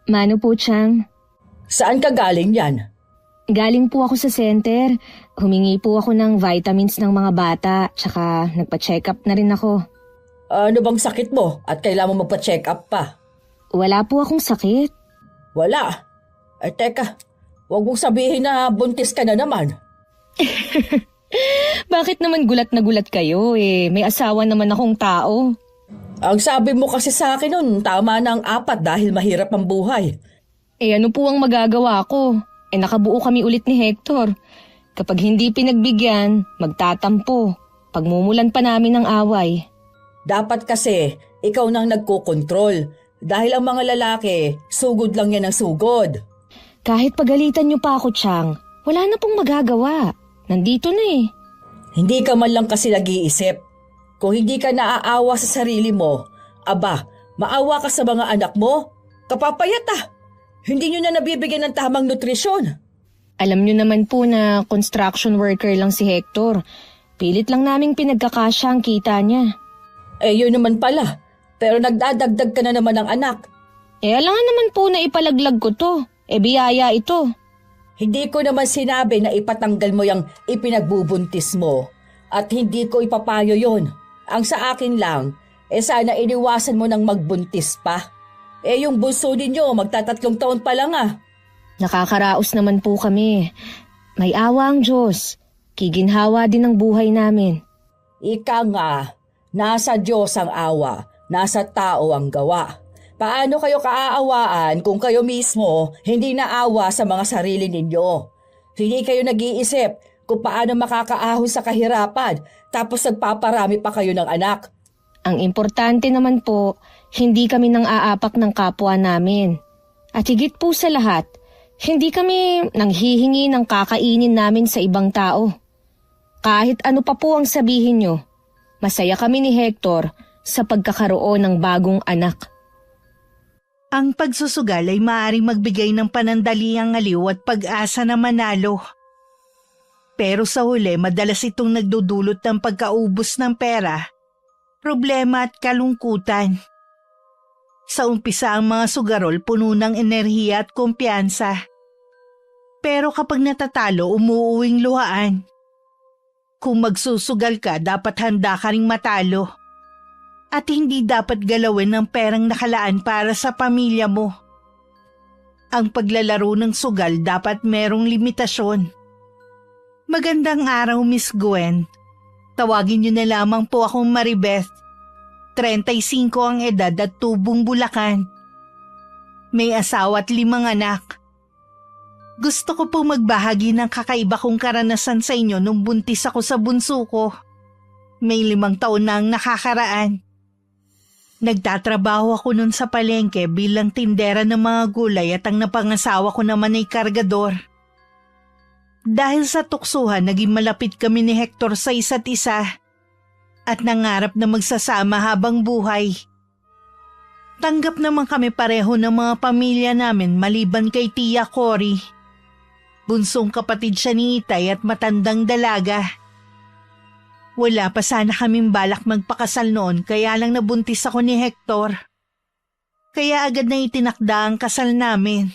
Mano po, Chang? Saan ka galing yan? Galing po ako sa center. Humingi po ako ng vitamins ng mga bata, tsaka nagpa-check up na rin ako. Ano bang sakit mo at kailangan mo magpa-check up pa? Wala po akong sakit. Wala. Ay teka, huwag mong sabihin na buntis ka na naman. Bakit naman gulat na gulat kayo may asawa naman akong tao. Ang sabi mo kasi sa akin nun, tama na ang 4 dahil mahirap ang buhay. Ano po ang magagawa ko? Nakabuo kami ulit ni Hector. Kapag hindi pinagbigyan, magtatampo. Pagmumulan pa namin ng away. Dapat kasi, ikaw nang nagkokontrol. Dahil ang mga lalaki, sugod lang yan ang sugod. Kahit pagalitan niyo pa ako, Chang, wala na pong magagawa. Nandito na eh. Hindi ka man lang kasi nag-iisip. Kung hindi ka naaawa sa sarili mo, aba, maawa ka sa mga anak mo. Kapapayat ah! Hindi nyo na nabibigyan ng tamang nutrisyon. Alam niyo naman po na construction worker lang si Hector. Pilit lang naming pinagkakasya ang kita niya. Yun naman pala. Pero nagdadagdag ka na naman ng anak. Alangan naman po na ipalaglag ko to. Biyaya ito. Hindi ko naman sinabi na ipatanggal mo yung ipinagbubuntis mo. At hindi ko ipapayo yon. Ang sa akin lang, sana iniwasan mo nang magbuntis pa. Yung bunso ninyo, magta3 taon pa lang ah. Nakakaraos naman po kami. May awa ang Diyos. Kiginhawa din ang buhay namin. Ika nga, nasa Diyos ang awa, nasa tao ang gawa. Paano kayo kaaawaan kung kayo mismo hindi naawa sa mga sarili ninyo? Hindi kayo nag-iisip kung paano makakaahon sa kahirapan tapos nagpaparami pa kayo ng anak. Ang importante naman po, hindi kami nang aapak ng kapwa namin. At higit po sa lahat, hindi kami nanghihingi ng kakainin namin sa ibang tao. Kahit ano pa po ang sabihin nyo, masaya kami ni Hector sa pagkakaroon ng bagong anak. Ang pagsusugal ay maaaring magbigay ng panandaliang aliw at pag-asa na manalo. Pero sa huli, madalas itong nagdudulot ng pagkaubos ng pera, problema at kalungkutan. Sa umpisa ang mga sugarol puno ng enerhiya at kumpiyansa. Pero kapag natatalo, umuuwing luhaan. Kung magsusugal ka, dapat handa ka ring matalo. At hindi dapat galawin ng perang nakalaan para sa pamilya mo. Ang paglalaro ng sugal dapat merong limitasyon. Magandang araw, Miss Gwen. Tawagin niyo na lamang po akong Maribeth. 35 ang edad at tubong Bulacan. May asawa at 5 anak. Gusto ko pong magbahagi ng kakaiba kong karanasan sa inyo nung buntis ako sa bunso ko. May 5 taon na ang nakakaraan. Nagtatrabaho ako nun sa palengke bilang tindera ng mga gulay at ang napangasawa ko naman ay kargador. Dahil sa tuksuhan, naging malapit kami ni Hector sa isa't isa at nangarap na magsasama habang buhay. Tanggap naman kami pareho ng mga pamilya namin maliban kay Tia Cory. Bunsong kapatid siya ni Itay at matandang dalaga. Wala pa sana kaming balak magpakasal noon kaya lang nabuntis ako ni Hector. Kaya agad na itinakda ang kasal namin.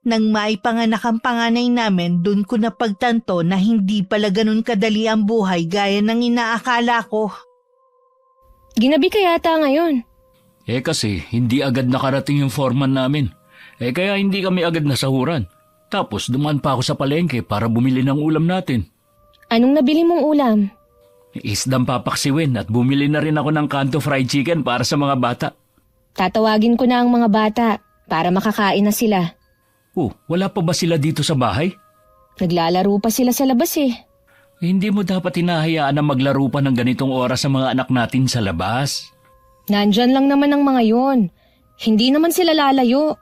Nang maipanganak ang panganay namin, dun ko napagtanto na hindi pala ganun kadali ang buhay gaya ng inaakala ko. Ginabi ka yata ngayon. Kasi hindi agad nakarating yung foreman namin. Kaya hindi kami agad nasahuran. Tapos dumaan pa ako sa palengke para bumili ng ulam natin. Anong nabili mong ulam? Isdang papaksiwin at bumili na rin ako ng kanto fried chicken para sa mga bata. Tatawagin ko na ang mga bata para makakain na sila. Wala pa ba sila dito sa bahay? Naglalaro pa sila sa labas Hindi mo dapat hinahayaan na maglaro pa ng ganitong oras sa mga anak natin sa labas. Nandyan lang naman ang mga yon. Hindi naman sila lalayo.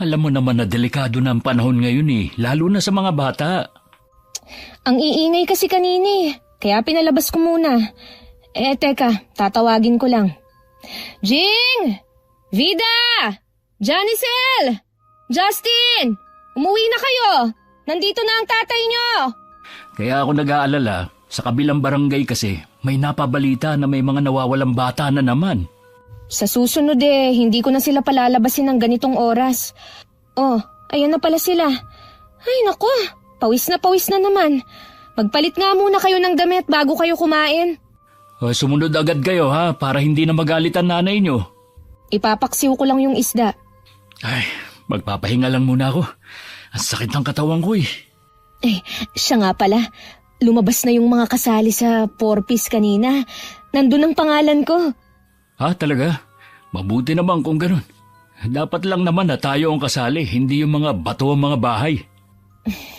Alam mo naman na delikado na ang panahon ngayon lalo na sa mga bata. Ang iingay kasi kanini, kaya pinalabas ko muna. Teka, tatawagin ko lang. Jing! Vida! Janicel! Justin! Umuwi na kayo! Nandito na ang tatay nyo! Kaya ako nag-aalala, sa kabilang barangay kasi may napabalita na may mga nawawalang bata na naman. Sa susunod hindi ko na sila palalabasin ng ganitong oras. Oh, ayan na pala sila. Ay nako, pawis na naman. Magpalit nga muna kayo ng damit bago kayo kumain. Sumunod agad kayo ha, para hindi na magalit ang nanay nyo. Ipapaksiw ko lang yung isda. Ay, magpapahinga lang muna ako. Ang sakit ng katawan ko eh. Siya nga pala. Lumabas na yung mga kasali sa 4-piece kanina. Nandun ang pangalan ko. Ha, talaga? Mabuti naman kung ganun. Dapat lang naman na tayo ang kasali, hindi yung mga bato ang mga bahay.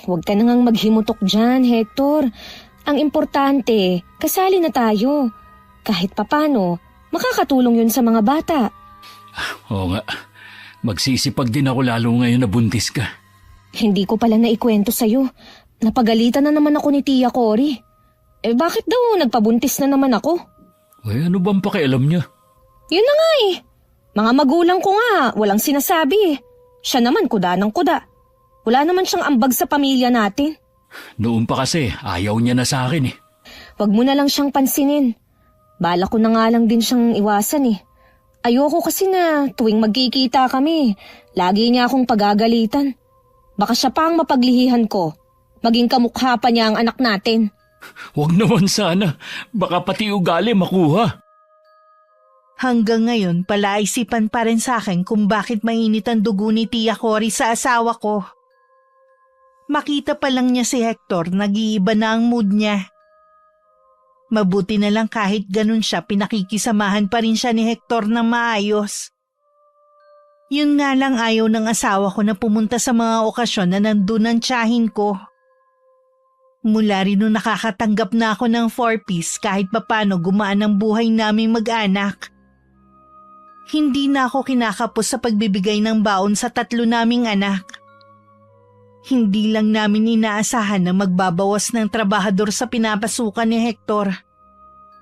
Huwag ka nang maghimutok dyan, Hector. Ang importante, kasali na tayo. Kahit papano, makakatulong yun sa mga bata. Oo nga, magsisipag din ako lalo ngayon na buntis ka. Hindi ko pala naikwento sa'yo. Napagalitan na naman ako ni Tia Cory. Bakit daw nagpabuntis na naman ako? Ano bang pakialam niya? Yun na nga Mga magulang ko nga, walang sinasabi Siya naman kuda ng kuda. Wala naman siyang ambag sa pamilya natin. Noon pa kasi, ayaw niya na sa akin eh. Huwag mo na lang siyang pansinin. Bala ko na nga lang din siyang iwasan Ayoko kasi na tuwing magkikita kami, lagi niya akong pagagalitan. Baka siya pa ang mapaglihihan ko. Maging kamukha pa niya ang anak natin. Huwag naman sana, baka pati ugali makuha. Hanggang ngayon, palaisipan pa rin sa akin kung bakit mainit ang dugo ni Tia Cory sa asawa ko. Makita pa lang niya si Hector, nag-iiba na ang mood niya. Mabuti na lang kahit ganun siya, pinakikisamahan pa rin siya ni Hector ng maayos. Yun nga lang ayaw ng asawa ko na pumunta sa mga okasyon na nandun ang tiyahin ko. Mula rin nung nakakatanggap na ako ng 4-piece kahit papano gumaan ang buhay naming mag-anak. Hindi na ako kinakapos sa pagbibigay ng baon sa 3 naming anak. Hindi lang namin inaasahan na magbabawas ng trabahador sa pinapasukan ni Hector.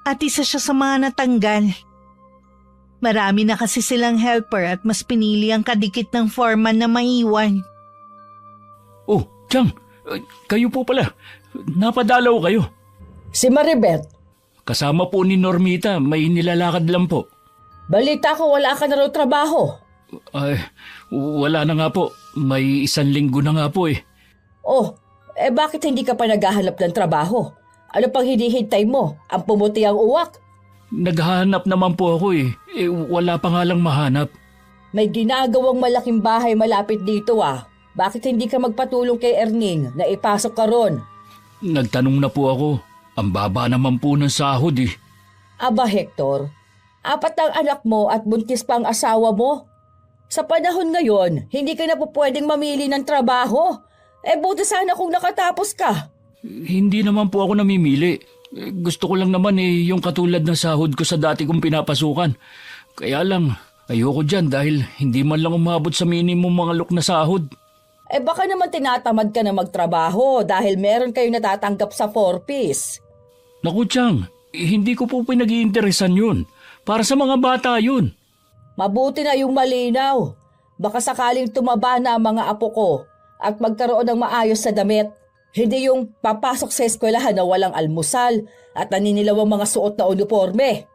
At isa siya sa mga natanggal. Marami na kasi silang helper at mas pinili ang kadikit ng foreman na maiwan. Oh, Chang, kayo po pala. Napadalaw kayo. Si Maribeth, Kasama po ni Normita, may nilalakad lang po. balita ko wala ka na raw trabaho. Ay, wala na nga po. May 1 linggo na nga po eh. Oh, bakit hindi ka pa naghahanap ng trabaho? Ano pang hinihintay mo? Ang pumuti ang uwak? Naghahanap naman po ako eh. Wala pa nga lang mahanap. May ginagawang malaking bahay malapit dito Bakit hindi ka magpatulong kay Erning na ipasok ka ron? Nagtanong na po ako. Ang baba naman po ng sahod eh. Aba Hector, 4 ang anak mo at buntis pa ang asawa mo. Sa panahon ngayon, hindi ka na po pwedeng mamili ng trabaho. Buti sana kung nakatapos ka. Hindi naman po ako namimili. Gusto ko lang naman yung katulad ng sahod ko sa dati kong pinapasukan. Kaya lang, ayoko dyan dahil hindi man lang umabot sa minimum mga look na sahod. Baka naman tinatamad ka na magtrabaho dahil meron kayong natatanggap sa 4-piece. Naku Chang, hindi ko po pinag-iinteresan yun. Para sa mga bata yun. Mabuti na yung malinaw. Baka sakaling tumaba na ang mga apo ko at magkaroon ng maayos sa damit. Hindi yung papasok sa eskwelahan na walang almusal at naninilaw ang mga suot na uniforme.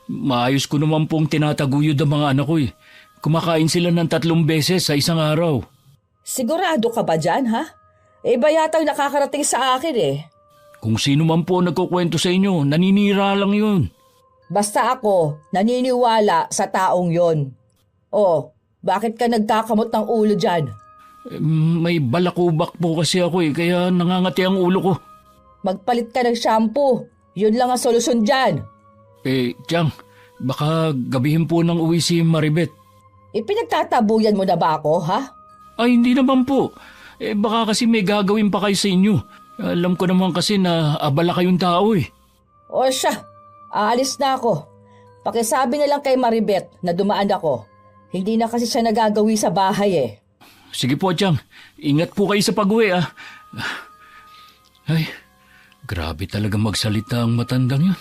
Maayos ko naman pong tinataguyod ang mga anak ko eh. Kumakain sila ng 3 beses sa isang araw. Sigurado ka ba dyan, ha? Iba yatang nakakarating sa akin Kung sino man po nagkukwento sa inyo, naninira lang yun. Basta ako, naniniwala sa taong yon. Bakit ka nagkakamot ng ulo dyan? May balakubak po kasi ako kaya nangangati ang ulo ko. Magpalit ka ng shampoo. Yun lang ang solusyon dyan. Chang, baka gabihin po nang uwi si Maribeth. Ipinagtatabuyan mo na ba ako, ha? Ay, hindi naman po. Baka kasi may gagawin pa kayo sa inyo. Alam ko naman kasi na abala kayong tao O siya, aalis na ako. Pakisabi na lang kay Maribeth na dumaan ako. Hindi na kasi siya nagagawi sa bahay Sige po, Chang. Ingat po kayo sa pag-uwi Ay, grabe talaga magsalita ang matandang yun.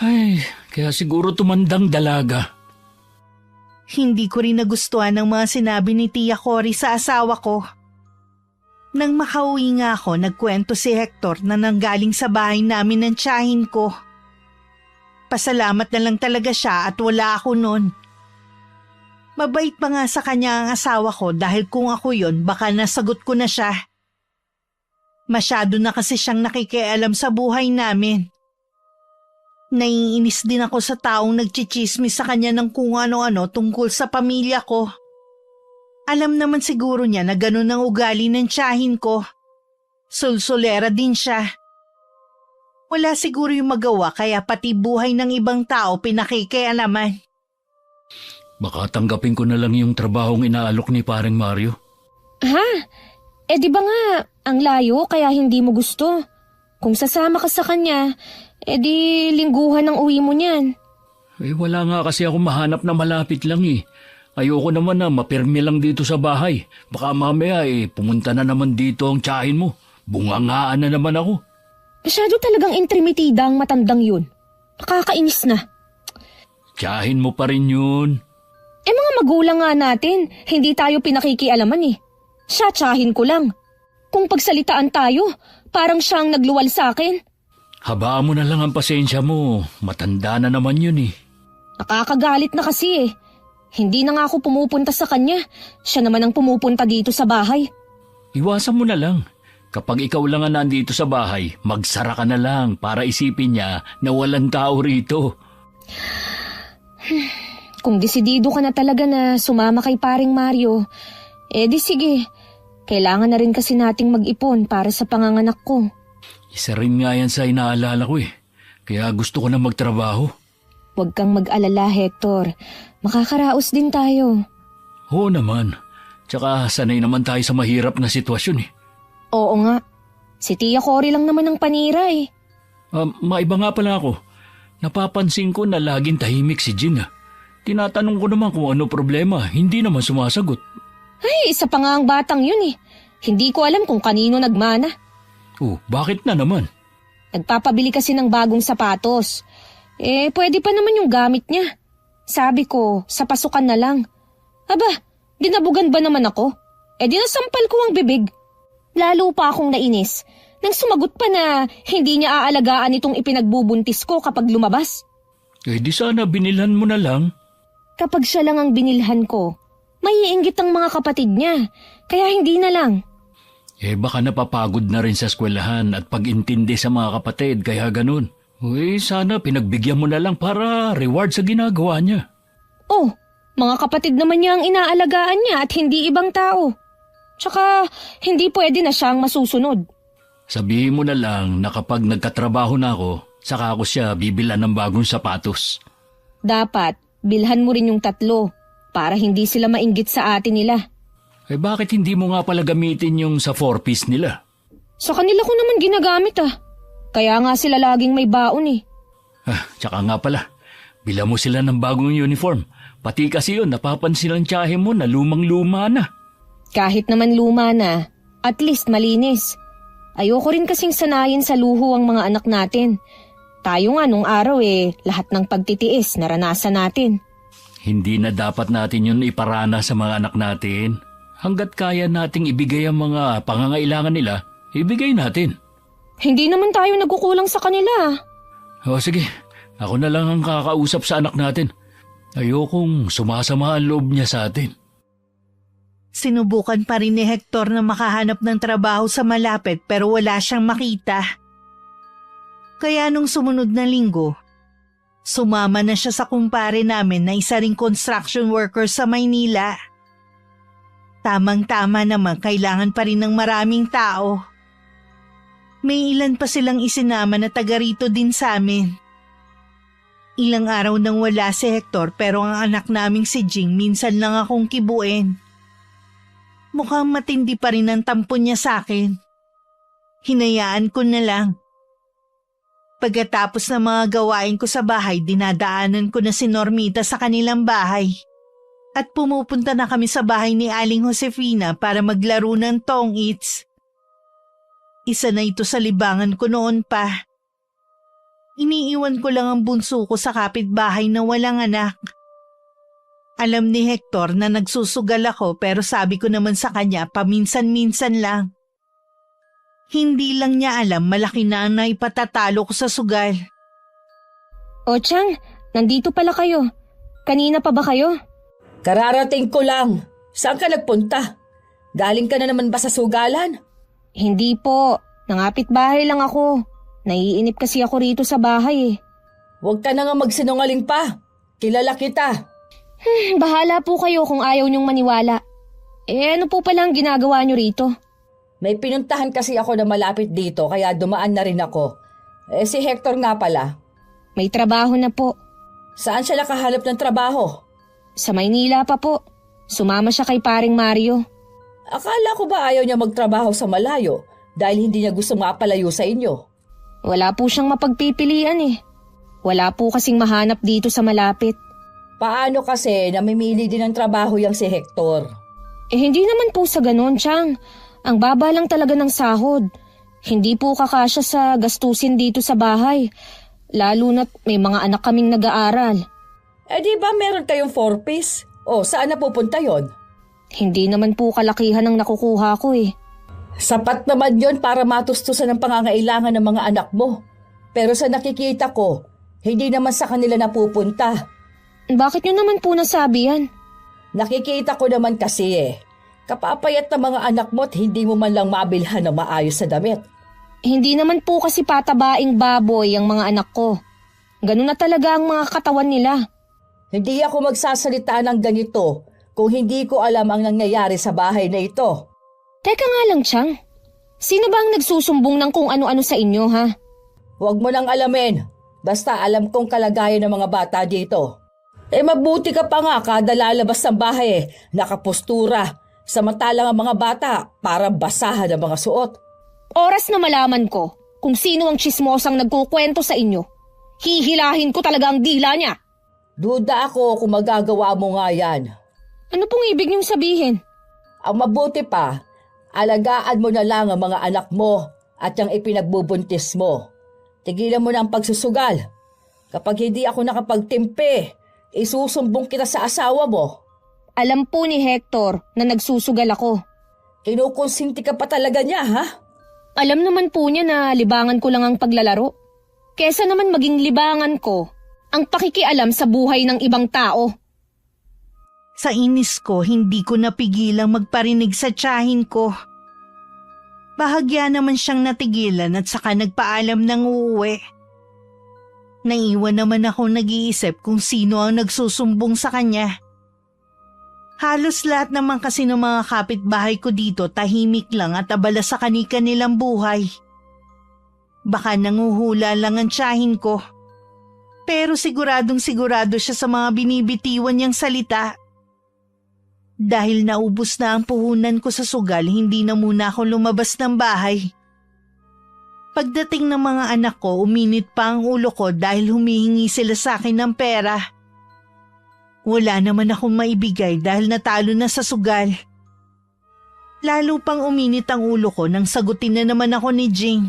Ay, kaya siguro tumandang dalaga. Hindi ko rin nagustuhan ang mga sinabi ni Tia Cory sa asawa ko. Nang makauwi nga ako, nagkwento si Hector na nanggaling sa bahay namin ng tiyahin ko. Pasalamat na lang talaga siya at wala ako nun. Mabait pa nga sa kanya ang asawa ko dahil kung ako yon baka nasagot ko na siya. Masyado na kasi siyang nakikialam sa buhay namin. Naiinis din ako sa taong nagchichismis sa kanya ng kung ano-ano tungkol sa pamilya ko. Alam naman siguro niya na ganun ang ugali ng tiyahin ko. Sulsulera din siya. Wala siguro yung magawa kaya pati buhay ng ibang tao pinakikialaman. Baka tanggapin ko na lang yung trabahong inaalok ni paring Mario. Ha? Di ba nga, ang layo kaya hindi mo gusto? Kung sasama ka sa kanya, di lingguhan ang uwi mo niyan. Wala nga kasi ako mahanap na malapit lang eh. Ayoko naman na mapirmi lang dito sa bahay. Baka mamaya pumunta na naman dito ang tiyahin mo. Bungangaan na naman ako. Masyado talagang intrimitida ang matandang yun. Nakakainis na. Tiyahin mo pa rin yun. Mga magulang nga natin, hindi tayo pinakikialaman eh. Siya tiyahin ko lang. Kung pagsalitaan tayo, parang siyang nagluwal sa akin. Habaan mo na lang ang pasensya mo. Matanda na naman yun eh. Nakakagalit na kasi eh. Hindi na nga ako pumupunta sa kanya. Siya naman ang pumupunta dito sa bahay. Iwasan mo na lang. Kapag ikaw lang ang nandito sa bahay, magsara ka na lang para isipin niya na walang tao rito. Kung desidido ka na talaga na sumama kay paring Mario, di sige. Kailangan na rin kasi nating mag-ipon para sa panganganak ko. Isa rin nga yan sa inaalala ko eh. Kaya gusto ko na magtrabaho. Huwag kang mag-alala, Hector. Makakaraos din tayo. Oo naman. Tsaka sanay naman tayo sa mahirap na sitwasyon eh. Oo nga. Si Tia Cory lang naman ang panira eh. Maiba nga pala ako. Napapansin ko na laging tahimik si Jean ah. Tinatanong ko naman kung ano problema. Hindi naman sumasagot. Ay, isa pa nga ang batang yun eh. Hindi ko alam kung kanino nagmana. Oh, bakit na naman? Nagpapabili kasi ng bagong sapatos. Pwede pa naman yung gamit niya. Sabi ko, sa pasukan na lang. Aba, dinabugan ba naman ako? Dinasampal ko ang bibig. Lalo pa akong nainis nang sumagot pa na hindi niya aalagaan itong ipinagbubuntis ko kapag lumabas. Di sana binilhan mo na lang. Kapag siya lang ang binilhan ko, maiinggit ang mga kapatid niya, kaya hindi na lang. Baka napapagod na rin sa eskwelahan at pag-intindi sa mga kapatid, kaya ganun. Sana pinagbigyan mo na lang para reward sa ginagawa niya. Oh, mga kapatid naman niya ang inaalagaan niya at hindi ibang tao. Tsaka, hindi pwede na siyang masusunod. Sabihin mo na lang na kapag nagkatrabaho na ako, saka ako siya bibilan ng bagong sapatos. Dapat, bilhan mo rin yung 3 para hindi sila mainggit sa atin nila. Bakit hindi mo nga pala gamitin yung sa 4-piece nila? Sa kanila ko naman ginagamit ah. Kaya nga sila laging may baon eh. Tsaka nga pala, bilan mo sila ng bagong uniform. Pati kasi yun, napapansin ng tiyahe mo na lumang-luma na. Kahit naman luma na, at least malinis. Ayoko rin kasing sanayin sa luho ang mga anak natin. Tayo nga nung araw lahat ng pagtitiis naranasan natin. Hindi na dapat natin yun iparana sa mga anak natin. Hanggat kaya nating ibigay ang mga pangangailangan nila, ibigay natin. Hindi naman tayo nagkukulang sa kanila. Sige, ako na lang ang kakausap sa anak natin. Ayokong sumasama ang loob niya sa atin. Sinubukan pa rin ni Hector na makahanap ng trabaho sa malapit pero wala siyang makita. Kaya nung sumunod na linggo, sumama na siya sa kumpare namin na isa ring construction worker sa Maynila. Tamang-tama naman kailangan pa rin ng maraming tao. May ilan pa silang isinama na taga rito din sa amin. Ilang araw nang wala si Hector pero ang anak naming si Jing minsan lang akong kibuin. Mukhang matindi pa rin ang tampo niya sa akin. Hinayaan ko na lang. Pagkatapos ng mga gawain ko sa bahay, dinadaanan ko na si Normita sa kanilang bahay. At pumupunta na kami sa bahay ni Aling Josefina para maglaro ng tong its. Isa na ito sa libangan ko noon pa. Iniiwan ko lang ang bunso ko sa kapitbahay na walang anak. Alam ni Hector na nagsusugal ako pero sabi ko naman sa kanya paminsan-minsan lang. Hindi lang niya alam malaki na ang naipatatalo ko sa sugal. O Chang, nandito pala kayo. Kanina pa ba kayo? Kararating ko lang. Saan ka nagpunta? Galing ka na naman ba sa sugalan? Hindi po. Nangapit bahay lang ako. Naiinip kasi ako rito sa bahay eh. Huwag ka na nga magsinungaling pa. Kilala kita. Bahala po kayo kung ayaw niyong maniwala. Ano po pala ang ginagawa niyo rito? May pinuntahan kasi ako na malapit dito kaya dumaan na rin ako. Si Hector nga pala. May trabaho na po. Saan siya nakahanap ng trabaho? Sa Maynila pa po. Sumama siya kay paring Mario. Akala ko ba ayaw niya magtrabaho sa malayo dahil hindi niya gusto mapalayo sa inyo? Wala po siyang mapagpipilian eh. Wala po kasing mahanap dito sa malapit. Paano kasi namimili din ng trabaho yang si Hector? Hindi naman po sa ganon, Chang. Ang baba lang talaga ng sahod. Hindi po kakasya sa gastusin dito sa bahay. Lalo na't may mga anak kaming nag-aaral. Di ba meron kayong 4-piece? O saan na pupunta yon? Hindi naman po kalakihan ang nakukuha ko eh. Sapat naman yon para matustusan ang pangangailangan ng mga anak mo. Pero sa nakikita ko, hindi naman sa kanila napupunta. Bakit nyo naman po nasabi yan? Nakikita ko naman kasi kapapayat na mga anak mo at hindi mo man lang mabilhan ng maayos sa damit. Hindi naman po kasi patabaing baboy ang mga anak ko. Ganun na talaga ang mga katawan nila. Hindi ako magsasalita ng ganito kung hindi ko alam ang nangyayari sa bahay na ito. Teka nga lang, Chang. Sino ba ang nagsusumbong ng kung ano-ano sa inyo, ha? Huwag mo nang alamin. Basta alam kong kalagayan ng mga bata dito. Mabuti ka pa nga kada lalabas ng bahay nakapostura. Samantalang ang mga bata para basahan ang mga suot. Oras na malaman ko kung sino ang tsismosang nagkukwento sa inyo. Hihilahin ko talaga ang dila niya. Duda ako kung magagawa mo nga yan. Ano pong ibig niyong sabihin? Ang mabuti pa, alagaan mo na lang ang mga anak mo at yung ipinagbubuntis mo. Tigilan mo na ang pagsusugal. Kapag hindi ako nakapagtimpe, isusumbong kita sa asawa mo. Alam po ni Hector na nagsusugal ako. Kinukonsinti ka pa talaga niya, ha? Alam naman po niya na libangan ko lang ang paglalaro. Kesa naman maging libangan ko ang pakikialam sa buhay ng ibang tao. Sa inis ko, hindi ko napigilang magparinig sa tiyahin ko. Bahagya naman siyang natigilan at saka nagpaalam ng uuwi. Naiwan naman ako nag-iisip kung sino ang nagsusumbong sa kanya. Halos lahat naman kasi ng mga kapitbahay ko dito tahimik lang at abala sa kani-kanilang buhay. Baka nanguhula lang ang tiyahin ko. Pero siguradong sigurado siya sa mga binibitiwan niyang salita. Dahil naubos na ang puhunan ko sa sugal, hindi na muna ako lumabas ng bahay. Pagdating ng mga anak ko, uminit pa ang ulo ko dahil humihingi sila sa akin ng pera. Wala naman akong maibigay dahil natalo na sa sugal. Lalo pang uminit ang ulo ko nang sagutin na naman ako ni Jing.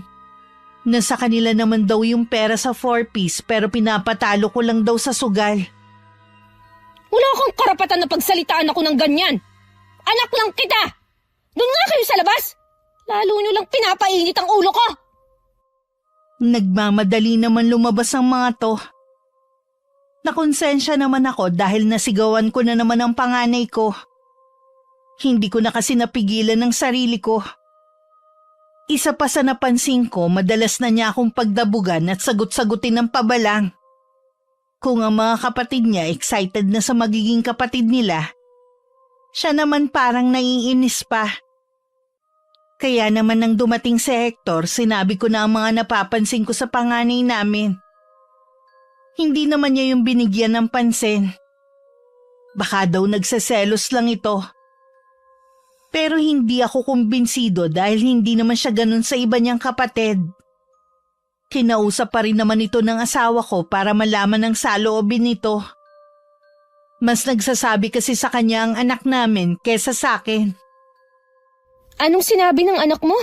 Nasa kanila naman daw yung pera sa 4-piece pero pinapatalo ko lang daw sa sugal. Wala kang karapatan na pagsalitaan ako ng ganyan. Anak lang kita. Doon nga kayo sa labas. Lalo nyo lang pinapainit ang ulo ko. Nagmamadali naman lumabas ang mga to. Nakonsensya naman ako dahil nasigawan ko na naman ang panganay ko. Hindi ko na kasi napigilan ng sarili ko. Isa pa sa napansin ko, madalas na niya akong pagdabugan at sagot-sagutin ng pabalang. Kung ang mga kapatid niya excited na sa magiging kapatid nila, siya naman parang naiinis pa. Kaya naman nang dumating si Hector, sinabi ko na ang mga napapansin ko sa panganay namin. Hindi naman niya yung binigyan ng pansin. Baka daw nagseselos lang ito. Pero hindi ako kumbinsido dahil hindi naman siya ganun sa iba niyang kapatid. Kinausap pa rin naman ito ng asawa ko para malaman ang saloobin nito. Mas nagsasabi kasi sa kanya ang anak namin kesa sa akin. Anong sinabi ng anak mo?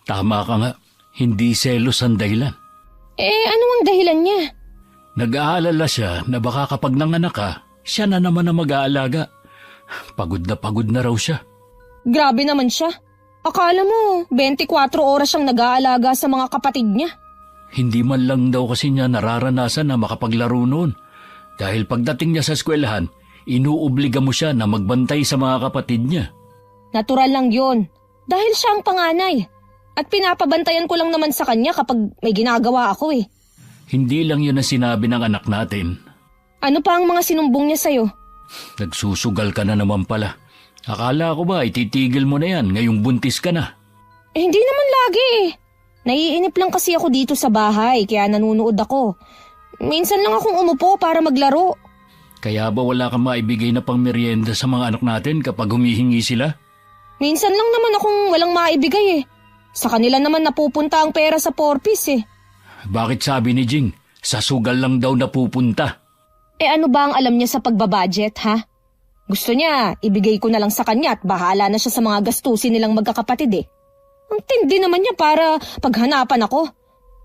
Tama ka nga, hindi selos ang dahilan. Ano ang dahilan niya? Nag-aalala siya na baka kapag nanganak ka, siya na naman ang mag-aalaga. Pagod na raw siya. Grabe naman siya. Akala mo, 24 oras siyang nag-aalaga sa mga kapatid niya. Hindi man lang daw kasi niya nararanasan na makapaglaro noon. Dahil pagdating niya sa eskwelahan, inuobliga mo siya na magbantay sa mga kapatid niya. Natural lang yun. Dahil siya ang panganay. At pinapabantayan ko lang naman sa kanya kapag may ginagawa ako eh. Hindi lang yun ang sinabi ng anak natin. Ano pa ang mga sinumbong niya sa'yo? Nagsusugal ka na naman pala. Akala ko ba ititigil mo na yan ngayong buntis ka na? Hindi naman lagi eh. Naiinip lang kasi ako dito sa bahay kaya nanunood ako. Minsan lang akong umupo para maglaro. Kaya ba wala kang maibigay na pangmeryenda sa mga anak natin kapag humihingi sila? Minsan lang naman akong walang maibigay eh. Sa kanila naman napupunta ang pera sa porpis eh. Bakit sabi ni Jing, sa sugal lang daw napupunta? Ano ba ang alam niya sa pagbabudget ha? Gusto niya, ibigay ko na lang sa kanya at bahala na siya sa mga gastusin nilang magkakapatid eh. Ang tindi naman niya para paghanapan ako.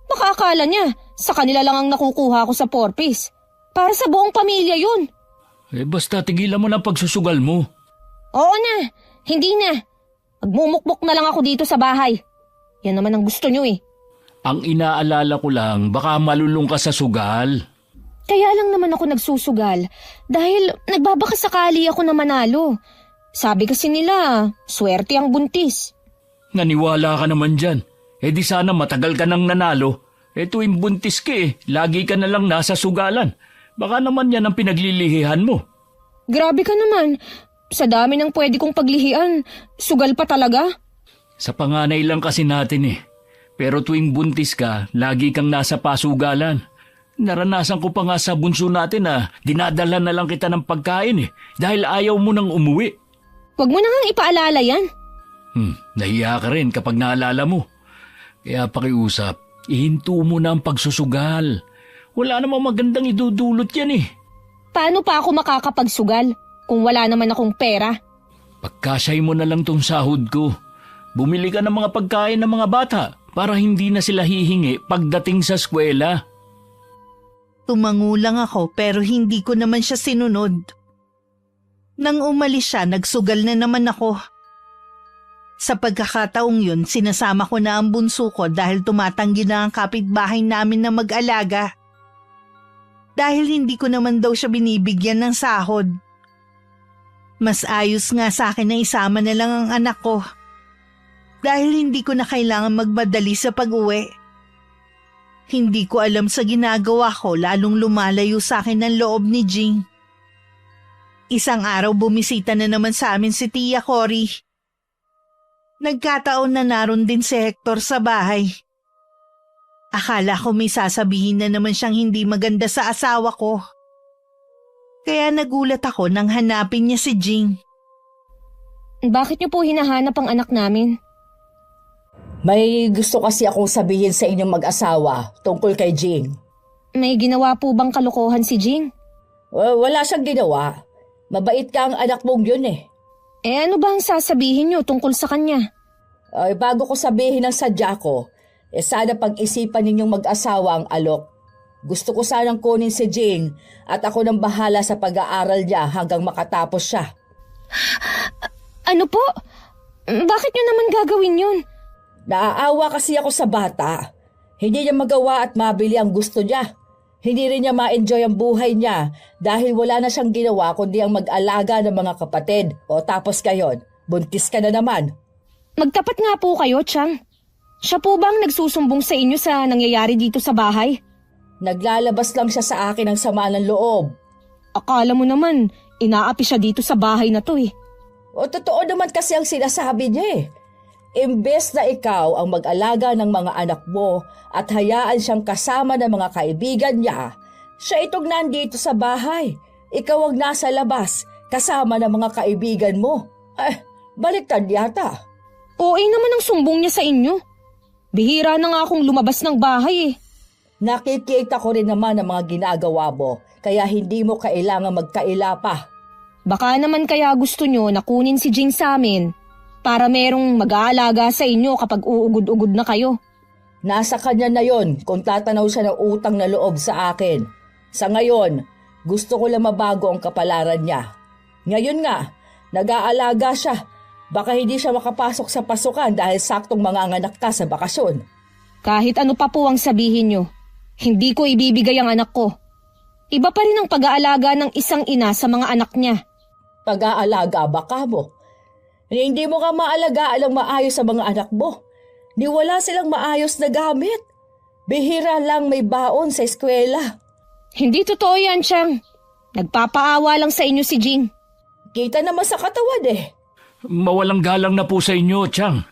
Baka akala niya, sa kanila lang ang nakukuha ko sa porpis. Para sa buong pamilya yun. Basta tigilan mo ng pagsusugal mo. Oo na, hindi na. Magmumukmuk na lang ako dito sa bahay. Yan naman ang gusto niyo eh. Ang inaalala ko lang, baka malulung ka sa sugal. Kaya lang naman ako nagsusugal dahil nagbabakasakali ako na manalo. Sabi kasi nila, swerte ang buntis. Naniwala ka naman dyan. Di sana matagal ka nang nanalo. Tuwing buntis ka lagi ka na lang nasa sugalan. Baka naman yan ang pinaglilihihan mo. Grabe ka naman. Sa dami ng pwede kong paglihian, sugal pa talaga? Sa panganay lang kasi natin Pero tuwing buntis ka, lagi kang nasa pasugalan. Naranasan ko pa nga sa bunso natin na dinadala na lang kita ng pagkain dahil ayaw mo nang umuwi. Huwag mo na ngang ipaalala yan. Nahiya ka rin kapag naalala mo. Kaya pakiusap, ihinto mo na ang pagsusugal. Wala namang magandang idudulot yan Paano pa ako makakapagsugal kung wala naman akong pera? Pagkasay mo na lang tong sahod ko. Bumili ka ng mga pagkain ng mga bata para hindi na sila hihingi pagdating sa eskwela. Tumangulang ako pero hindi ko naman siya sinunod. Nang umalis siya, nagsugal na naman ako. Sa pagkakataong yun, sinasama ko na ang bunso ko dahil tumatanggi na ang kapitbahay namin na mag-alaga. Dahil hindi ko naman daw siya binibigyan ng sahod. Mas ayos nga sa akin na isama na lang ang anak ko. Dahil hindi ko na kailangan magmadali sa pag-uwi. Hindi ko alam sa ginagawa ko lalong lumalayo sa akin ang loob ni Jing. Isang araw bumisita na naman sa amin si Tia Cory. Nagkataon na naroon din si Hector sa bahay. Akala ko may sasabihin na naman siyang hindi maganda sa asawa ko. Kaya nagulat ako nang hanapin niya si Jing. Bakit niyo po hinahanap ang anak namin? May gusto kasi akong sabihin sa inyong mag-asawa tungkol kay Jing. May ginawa po bang kalokohan si Jing? Wala siyang ginawa. Mabait ka ang anak mong yun Ano ba ang sasabihin niyo tungkol sa kanya? Bago ko sabihin ang sadya ko, sana pag-isipan ninyong mag-asawa ang alok. Gusto ko sanang kunin si Jing at ako nang bahala sa pag-aaral niya hanggang makatapos siya. Ano po? Bakit niyo naman gagawin yun? Naaawa kasi ako sa bata. Hindi niya magawa at mabili ang gusto niya. Hindi rin niya ma-enjoy ang buhay niya dahil wala na siyang ginawa kundi ang mag-alaga ng mga kapatid. O tapos kayon, buntis ka na naman. Magtapat nga po kayo, Chang. Siya po bang nagsusumbong sa inyo sa nangyayari dito sa bahay? Naglalabas lang siya sa akin ng sama ng loob. Akala mo naman, inaapi siya dito sa bahay na to O totoo naman kasi ang sinasabi niya Imbes na ikaw ang mag-alaga ng mga anak mo at hayaan siyang kasama ng mga kaibigan niya, siya itong nandito sa bahay. Ikaw ang nasa labas, kasama ng mga kaibigan mo. Baliktad yata. OA naman ang sumbong niya sa inyo. Bihira na nga akong lumabas ng bahay Nakikita ko rin naman ang mga ginagawa mo, kaya hindi mo kailangan magkaila pa. Baka naman kaya gusto niyo na kunin si Jing sa amin para merong mag-aalaga sa inyo kapag uugod-ugod na kayo. Nasa kanya na yon kung tatanaw siya ng utang na loob sa akin. Sa ngayon, gusto ko lang mabago ang kapalaran niya. Ngayon nga, nag-aalaga siya. Baka hindi siya makapasok sa pasukan dahil saktong manganganak ka sa bakasyon. Kahit ano pa po ang sabihin nyo, hindi ko ibibigay ang anak ko. Iba pa rin ang pag-aalaga ng isang ina sa mga anak niya. Pag-aalaga ba ka mo? Hindi mo ka maalagaan ang maayos sa mga anak mo. Ni wala silang maayos na gamit. Bihira lang may baon sa eskwela. Hindi totoo yan, Chang. Nagpapaawa lang sa inyo si Jing. Kita naman sa katawan eh. Mawalang galang na po sa inyo, Chang.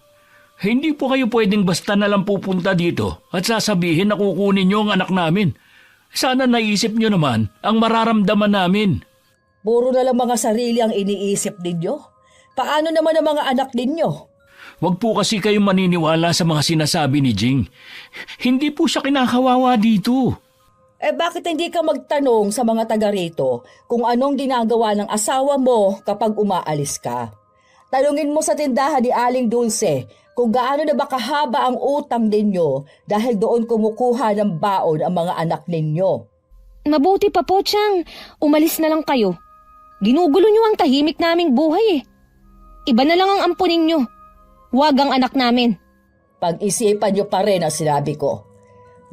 Hindi po kayo pwedeng basta na lang pupunta dito at sasabihin na kukunin niyo ang anak namin. Sana naisip niyo naman ang mararamdaman namin. Puro na lang mga sarili ang iniisip ninyo. Paano naman ang mga anak ninyo? Huwag po kasi kayong maniniwala sa mga sinasabi ni Jing. Hindi po siya kinakawawa dito. Bakit hindi ka magtanong sa mga taga rito kung anong ginagawa ng asawa mo kapag umaalis ka? Tanungin mo sa tindahan ni Aling Dulce kung gaano na ba kahaba ang utang ninyo dahil doon kumukuha ng baon ang mga anak ninyo. Mabuti pa po, Chang. Umalis na lang kayo. Ginugulo niyo ang tahimik naming buhay eh. Iba na lang ang ampunin niyo. Huwag ang anak namin. Pag-isipan niyo pa rin ang sinabi ko.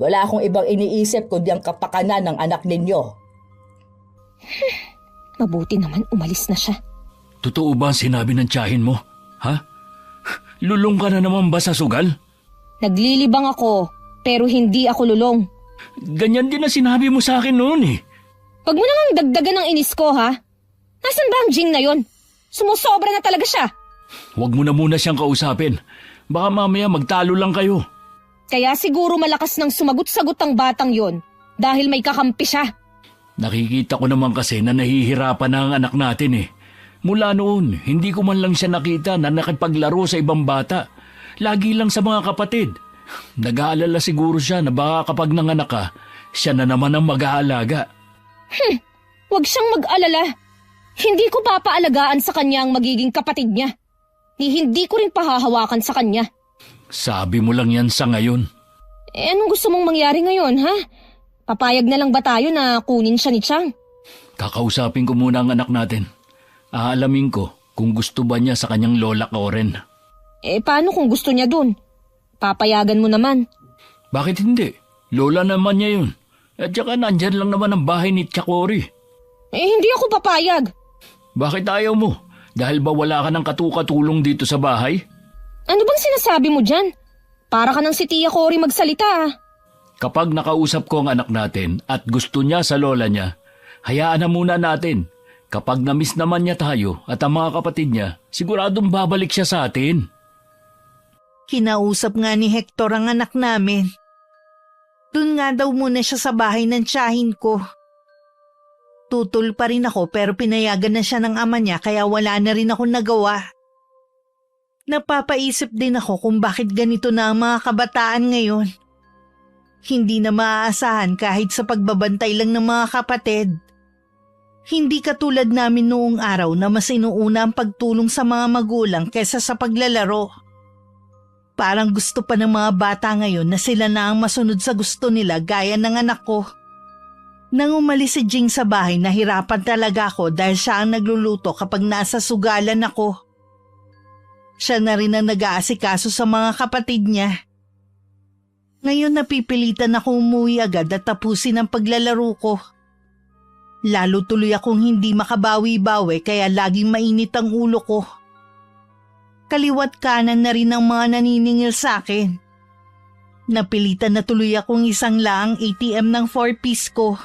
Wala akong ibang iniisip kundi ang kapakanan ng anak ninyo. Mabuti naman umalis na siya. Totoo ba ang sinabi ng tiyahin mo? Ha? Lulong ka na naman ba sa sugal? Naglilibang ako, pero hindi ako lulong. Ganyan din ang sinabi mo sa akin noon eh. Huwag mo nang dagdagan ng inis ko, ha? Nasaan ba ang Jing na yon? Sumusobra na talaga siya. Huwag mo na muna siyang kausapin. Baka mamaya magtalo lang kayo. Kaya siguro malakas nang sumagot-sagot ang batang yon dahil may kakampi siya. Nakikita ko naman kasi na nahihirapan na ang anak natin eh. Mula noon, hindi ko man lang siya nakita na nakipaglaro sa ibang bata. Lagi lang sa mga kapatid. Nag-aalala siguro siya na baka kapag nanganak ka, siya na naman ang mag-aalaga. Huwag siyang mag-alala. Hindi ko papaalagaan sa kanya ang magiging kapatid niya. Hindi ko rin pahahawakan sa kanya. Sabi mo lang yan sa ngayon. Anong gusto mong mangyari ngayon, ha? Papayag na lang ba tayo na kunin siya ni Chang? Kakausapin ko muna ang anak natin. Aalamin ko kung gusto ba niya sa kanyang lola Oren. Paano kung gusto niya dun? Papayagan mo naman. Bakit hindi? Lola naman niya yun. At saka nandyan lang naman ang bahay ni Chakori. Hindi ako papayag. Bakit ayaw mo? Dahil ba wala ka ng katukatulong dito sa bahay? Ano bang sinasabi mo dyan? Para ka ng si Tia Cory magsalita, ah. Kapag nakausap ko ang anak natin at gusto niya sa lola niya, hayaan na muna natin. Kapag na-miss naman niya tayo at ang mga kapatid niya, siguradong babalik siya sa atin. Kinausap nga ni Hector ang anak namin. Doon nga daw muna siya sa bahay ng tiyahin ko. Tutol pa rin ako pero pinayagan na siya ng ama niya kaya wala na rin ako nagawa. Napapaisip din ako kung bakit ganito na ang mga kabataan ngayon. Hindi na maaasahan kahit sa pagbabantay lang ng mga kapatid. Hindi katulad namin noong araw na mas inuuna ang pagtulong sa mga magulang kesa sa paglalaro. Parang gusto pa ng mga bata ngayon na sila na ang masunod sa gusto nila gaya ng anak ko. Nang umalis si Jing sa bahay, nahirapan talaga ako dahil siya ang nagluluto kapag nasa sugalan ako. Siya na rin ang nag-aasikaso sa mga kapatid niya. Ngayon napipilitan ako umuwi agad at tapusin ang paglalaro ko. Lalo tuloy akong hindi makabawi-bawi kaya laging mainit ang ulo ko. Kaliwat kanan na rin ang mga naniningil sa akin. Napilitan na tuloy akong isang laang ATM ng 4-piece ko.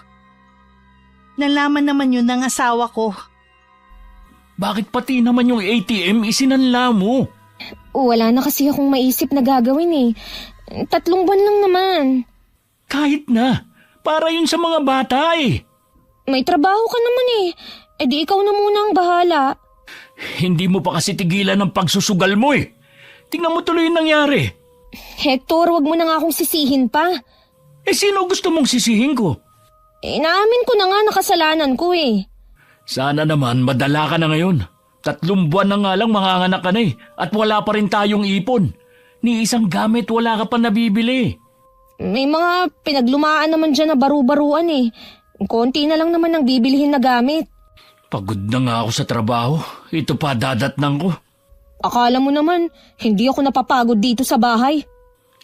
Nalaman naman yun ng asawa ko. Bakit pati naman yung ATM isinanla mo? Wala na kasi akong maisip na gagawin eh. 3 buwan lang naman. Kahit na. Para yun sa mga bata eh. May trabaho ka naman eh. Di ikaw na muna ang bahala. Hindi mo pa kasi tigilan ng pagsusugal mo eh. Tingnan mo tuloy yung nangyari. Hector, wag mo na nga akong sisihin pa. Sino gusto mong sisihin ko? Naamin ko na nga nakasalanan ko eh. Sana naman madala ka na ngayon. 3 buwan na nga lang manganganak ka na eh. At wala pa rin tayong ipon. Ni isang gamit wala ka pa nabibili. May mga pinaglumaan naman dyan na baru-baruan eh. Konti na lang naman ang bibilihin na gamit. Pagod na nga ako sa trabaho. Ito pa dadatnang ko. Akala mo naman, hindi ako napapagod dito sa bahay.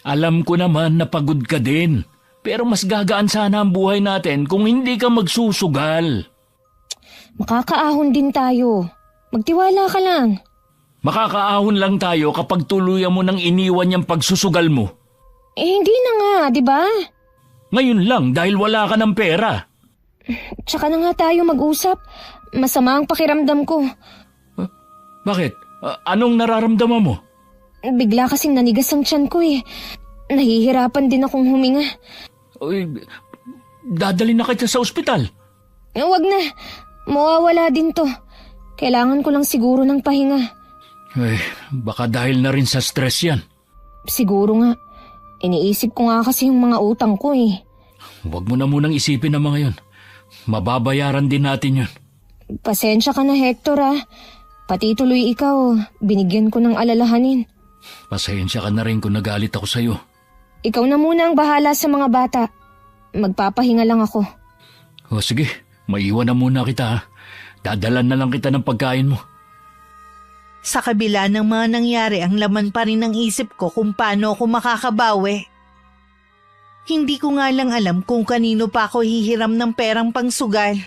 Alam ko naman na pagod ka din. Pero mas gagaan sana ang buhay natin kung hindi ka magsusugal. Makakaahon din tayo. Magtiwala ka lang. Makakaahon lang tayo kapag tuluyan mo nang iniwan yung pagsusugal mo. Hindi na nga, di ba? Ngayon lang dahil wala ka ng pera. Tsaka na nga tayo mag-usap. Masama ang pakiramdam ko. Bakit? Anong nararamdaman mo? Bigla kasing nanigas ang tiyan ko eh. Nahihirapan din akong huminga. Uy, dadalhin na kita sa ospital. Wag na. Mawawala din to. Kailangan ko lang siguro ng pahinga. Baka dahil na rin sa stress yan. Siguro nga. Iniisip ko nga kasi yung mga utang ko eh. Huwag mo na munang isipin ang mga yun. Mababayaran din natin yun. Pasensya ka na, Hector ah. Pati tuloy ikaw, binigyan ko ng alalahanin. Pasensya ka na rin kung nagalit ako sa'yo. Ikaw na muna ang bahala sa mga bata. Magpapahinga lang ako. O sige, maiwan na muna kita ha. Dadalan na lang kita ng pagkain mo. Sa kabila ng mga nangyari, ang laman pa rin ng isip ko kung paano ako makakabawi. Hindi ko nga lang alam kung kanino pa ako hihiram ng perang pangsugal.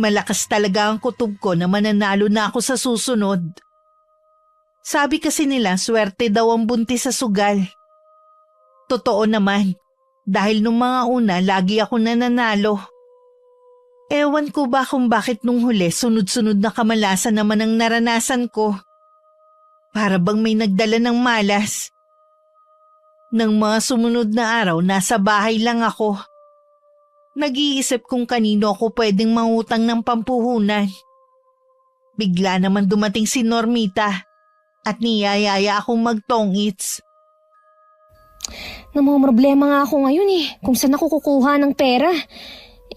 Malakas talaga ang kutob ko na mananalo na ako sa susunod. Sabi kasi nila swerte daw ang buntis sa sugal. Totoo naman, dahil nung mga una lagi ako nananalo. Ewan ko ba kung bakit nung huli sunod-sunod na kamalasan naman ang naranasan ko. Para bang may nagdala ng malas. Nang mga sumunod na araw, nasa bahay lang ako. Nag-iisip kung kanino ako pwedeng mangutang ng pampuhunan. Bigla naman dumating si Normita at niyayaya akong mag-tongits. Namomroblema nga ako ngayon eh, kung saan ako kukuha ng pera.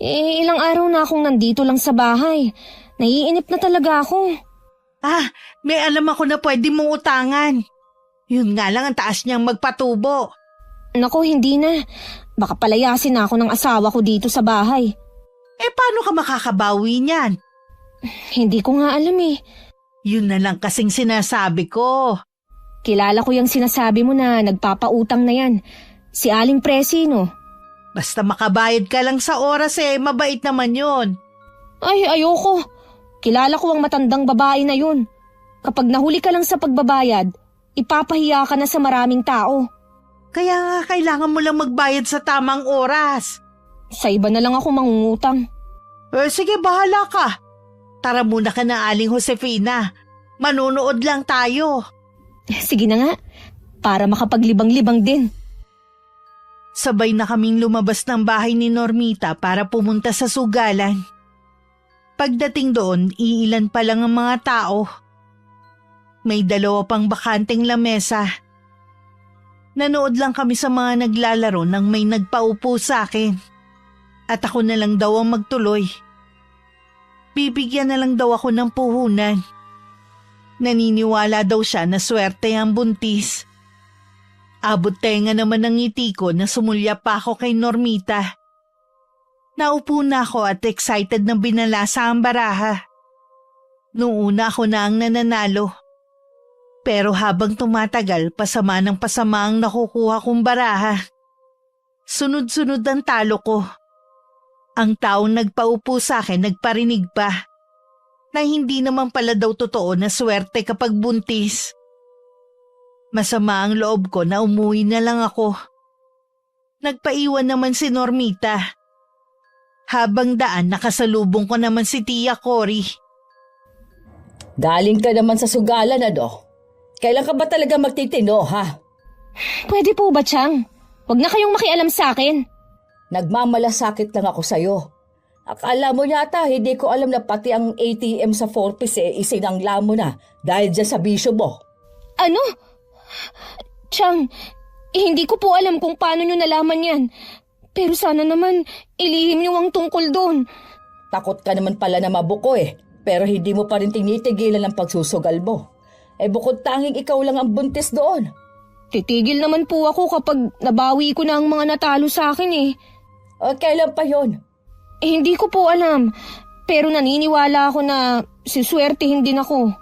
Ilang araw na akong nandito lang sa bahay. Naiinip na talaga ako. May alam ako na pwede mong utangan. Yun nga lang ang taas niyang magpatubo. Naku, hindi na. Baka palayasin na ako ng asawa ko dito sa bahay. Paano ka makakabawi niyan? Hindi ko nga alam eh. Yun na lang kasing sinasabi ko. Kilala ko yung sinasabi mo na nagpapautang na yan. Si Aling Presi, no? Basta makabayad ka lang sa oras mabait naman yun. Ay, ayoko. Kilala ko ang matandang babae na yun. Kapag nahuli ka lang sa pagbabayad, ipapahiya ka na sa maraming tao. Kaya nga kailangan mo lang magbayad sa tamang oras. Sa iba na lang ako mangungutang. Sige, bahala ka. Tara muna ka na, Aling Josefina. Manunood lang tayo. Sige na nga, para makapaglibang-libang din. Sabay na kaming lumabas ng bahay ni Normita para pumunta sa sugalan. Pagdating doon, iilan pa lang ang mga tao. May 2 pang bakanteng lamesa. Nanood lang kami sa mga naglalaro nang may nagpaupo sa akin. At ako na lang daw ang magtuloy. Bibigyan na lang daw ako ng puhunan. Naniniwala daw siya na swerte ang buntis. Abot tenga naman ng ngiti ko na sumulya pa ako kay Normita. Naupo na ako at excited na binalasa ang baraha. Noong una ako na ang nananalo. Pero habang tumatagal, pasama ng pasama ang nakukuha kong baraha. Sunod-sunod ang talo ko. Ang taong nagpaupo sa akin nagparinig pa na hindi naman pala daw totoo na swerte kapag buntis. Masama ang loob ko na umuwi na lang ako. Nagpaiwan naman si Normita. Habang daan, nakasalubong ko naman si Tia Cory. Galing ka naman sa sugalan, ano? Kailan ka ba talaga magtitino, ha? Pwede po ba, Chang? Huwag na kayong makialam sa akin. Nagmamalasakit lang ako sa'yo. Akala mo yata, hindi ko alam na pati ang ATM sa 4-piece isinangla mo na dahil dyan sa bisyo mo. Ano? Chang, hindi ko po alam kung paano nyo nalaman yan. Pero sana naman, ilihim nyo ang tungkol doon. Takot ka naman pala na mabuko pero hindi mo pa rin tinitigilan ang pagsusugal mo. Bukod tanging ikaw lang ang buntis doon. Titigil naman po ako kapag nabawi ko na ang mga natalo sa akin . Kailan pa yon? Hindi ko po alam. Pero naniniwala ako na siswertihin din ako.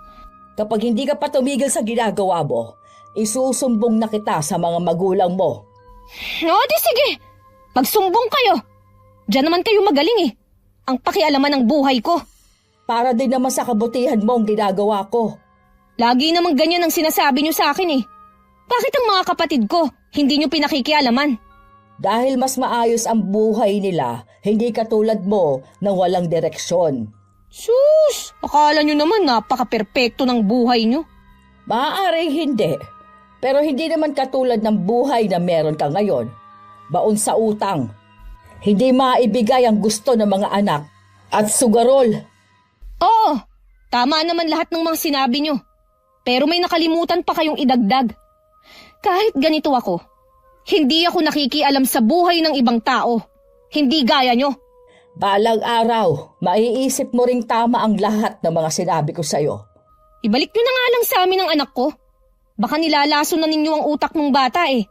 Kapag hindi ka pa tumigil sa ginagawa mo, isusumbong na kita sa mga magulang mo. O di sige, magsumbong kayo. Diyan naman kayo magaling eh. Ang pakialaman ng buhay ko. Para din naman sa kabutihan mo ang ginagawa ko. Lagi namang ganyan ang sinasabi niyo sa akin eh. Bakit ang mga kapatid ko hindi niyo pinakikialaman? Dahil mas maayos ang buhay nila, hindi katulad mo na walang direksyon. Sus, akala niyo naman napaka-perpekto ng buhay niyo. Maaaring hindi. Pero hindi naman katulad ng buhay na meron ka ngayon. Baon sa utang. Hindi maibigay ang gusto ng mga anak at sugarol. Oo, tama naman lahat ng mga sinabi niyo. Pero may nakalimutan pa kayong idagdag. Kahit ganito ako, hindi ako nakikialam sa buhay ng ibang tao. Hindi gaya niyo. Balang araw, maiisip mo ring tama ang lahat ng mga sinabi ko sa'yo. Ibalik niyo na nga lang sa amin ang anak ko. Baka nilalaso na ninyo ang utak ng bata eh.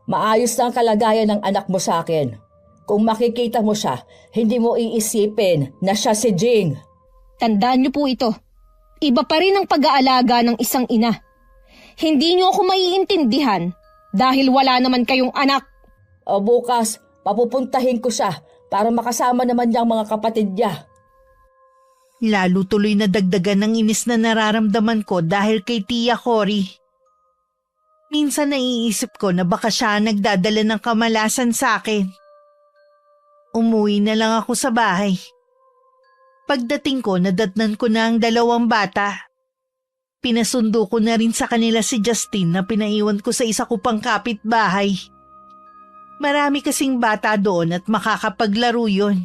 Maayos na ang kalagayan ng anak mo sa akin. Kung makikita mo siya, hindi mo iisipin na siya si Jing. Tandaan niyo po ito. Iba pa rin ang pag-aalaga ng isang ina. Hindi niyo ako maiintindihan dahil wala naman kayong anak. O bukas, papupuntahin ko siya para makasama naman niyang mga kapatid niya. Lalo tuloy na dagdagan ng inis na nararamdaman ko dahil kay Tia Cory. Minsan naiisip ko na baka siya ang nagdadala ng kamalasan sa akin. Umuwi na lang ako sa bahay. Pagdating ko, nadatnan ko na ang 2 bata. Pinasundo ko na rin sa kanila si Justin na pinaiwan ko sa isa ko pang kapitbahay. Marami kasing bata doon at makakapaglaro yun.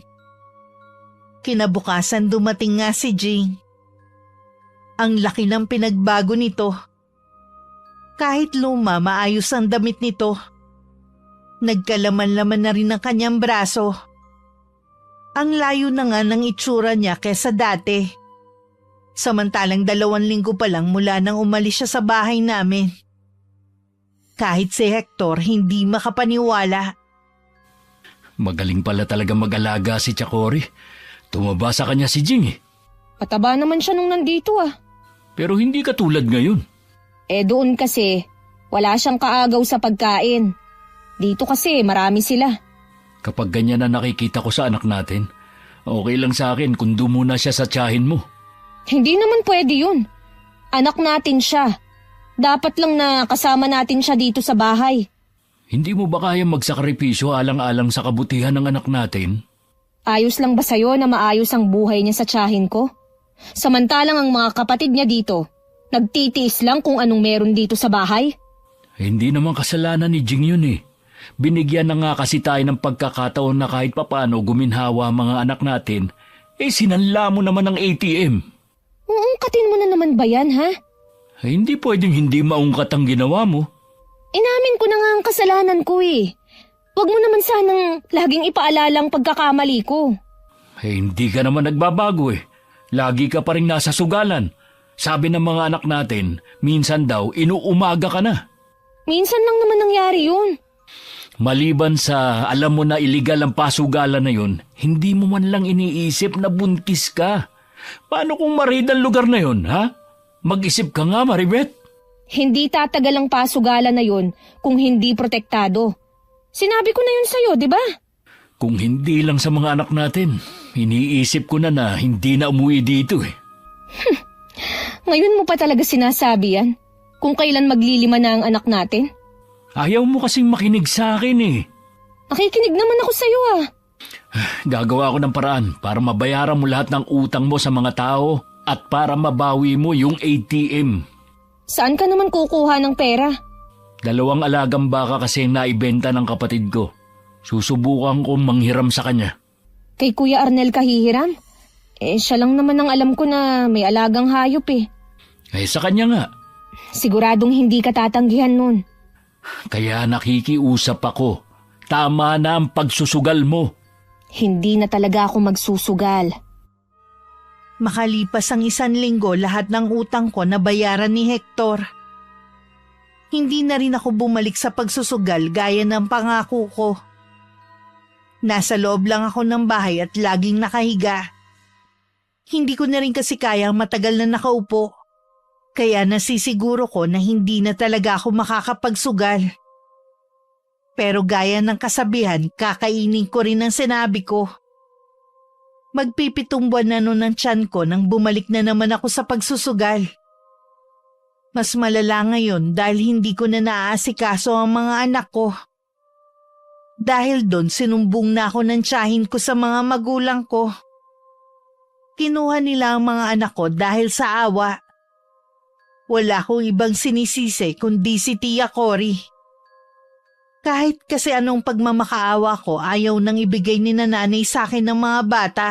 Kinabukasan dumating nga si Jing. Ang laki ng pinagbago nito. Kahit luma, maayos ang damit nito. Nagkalaman-laman na rin ang kanyang braso. Ang layo na nga ng itsura niya kesa dati. Samantalang 2 linggo pa lang mula nang umalis siya sa bahay namin. Kahit si Hector hindi makapaniwala. Magaling pala talaga mag-alaga si Chakori. Tumaba sa kanya si Jing eh. Pataba naman siya nung nandito ah. Pero hindi katulad ngayon. Eh doon kasi, wala siyang kaagaw sa pagkain. Dito kasi marami sila. Kapag ganyan na nakikita ko sa anak natin, okay lang sa akin kung doon muna siya sa tiyahin mo. Hindi naman pwede yun. Anak natin siya. Dapat lang na kasama natin siya dito sa bahay. Hindi mo ba kaya magsakripisyo alang-alang sa kabutihan ng anak natin? Ayos lang ba sa'yo na maayos ang buhay niya sa tiyahin ko? Samantalang ang mga kapatid niya dito, nagtitiis lang kung anong meron dito sa bahay? Hindi naman kasalanan ni Jing yun eh. Binigyan na nga kasi tayo ng pagkakataon na kahit papano guminhawa mga anak natin, sinanla mo naman ang ATM. Uungkatin mo na naman ba yan, ha? Hindi pwedeng hindi maungkat ang ginawa mo. Inamin ko na nga ang kasalanan ko eh. Huwag mo naman sanang laging ipaalala ang pagkakamali ko. Hindi ka naman nagbabago eh. Lagi ka pa rin nasa sugalan. Sabi ng mga anak natin, minsan daw inuumaga ka na. Minsan lang naman nangyari yun. Maliban sa alam mo na iligal ang pasugalan na yun, hindi mo man lang iniisip na buntis ka. Paano kung marid ang lugar na yun, ha? Mag-isip ka nga, Maribeth. Hindi tatagal ang pasugalan na yun kung hindi protektado. Sinabi ko na yun sa'yo, di ba? Kung hindi lang sa mga anak natin, iniisip ko na hindi na umuwi dito eh. Ngayon mo pa talaga sinasabi yan? Kung kailan maglilima na ang anak natin? Ayaw mo kasing makinig sa akin eh. Nakikinig naman ako sa'yo ah. Gagawa ako ng paraan para mabayaran mo lahat ng utang mo sa mga tao at para mabawi mo yung ATM. Saan ka naman kukuha ng pera? 2 alagang baka kasi ang naibenta ng kapatid ko. Susubukan kong manghiram sa kanya. Kay Kuya Arnel ka hihiram? Siya lang naman ang alam ko na may alagang hayop eh. Sa kanya nga. Siguradong hindi ka tatanggihan nun. Kaya nakikiusap ako. Tama na ang pagsusugal mo. Hindi na talaga ako magsusugal. Makalipas ang 1 linggo, lahat ng utang ko nabayaran ni Hector. Hindi na rin ako bumalik sa pagsusugal gaya ng pangako ko. Nasa loob lang ako ng bahay at laging nakahiga. Hindi ko na rin kasi kayang matagal na nakaupo. Kaya nasisiguro ko na hindi na talaga ako makakapagsugal. Pero gaya ng kasabihan, kakainin ko rin ang sinabi ko. Magpipitong buwan na nun ang tiyan ko nang bumalik na naman ako sa pagsusugal. Mas malala ngayon dahil hindi ko na naaasikaso ang mga anak ko. Dahil doon sinumbong na ako ng tiyahin ko sa mga magulang ko. Kinuha nila ang mga anak ko dahil sa awa. Wala akong ibang sinisisi kundi si Tia Cory. Kahit kasi anong pagmamakaawa ko, ayaw nang ibigay ni nanay sa akin ng mga bata.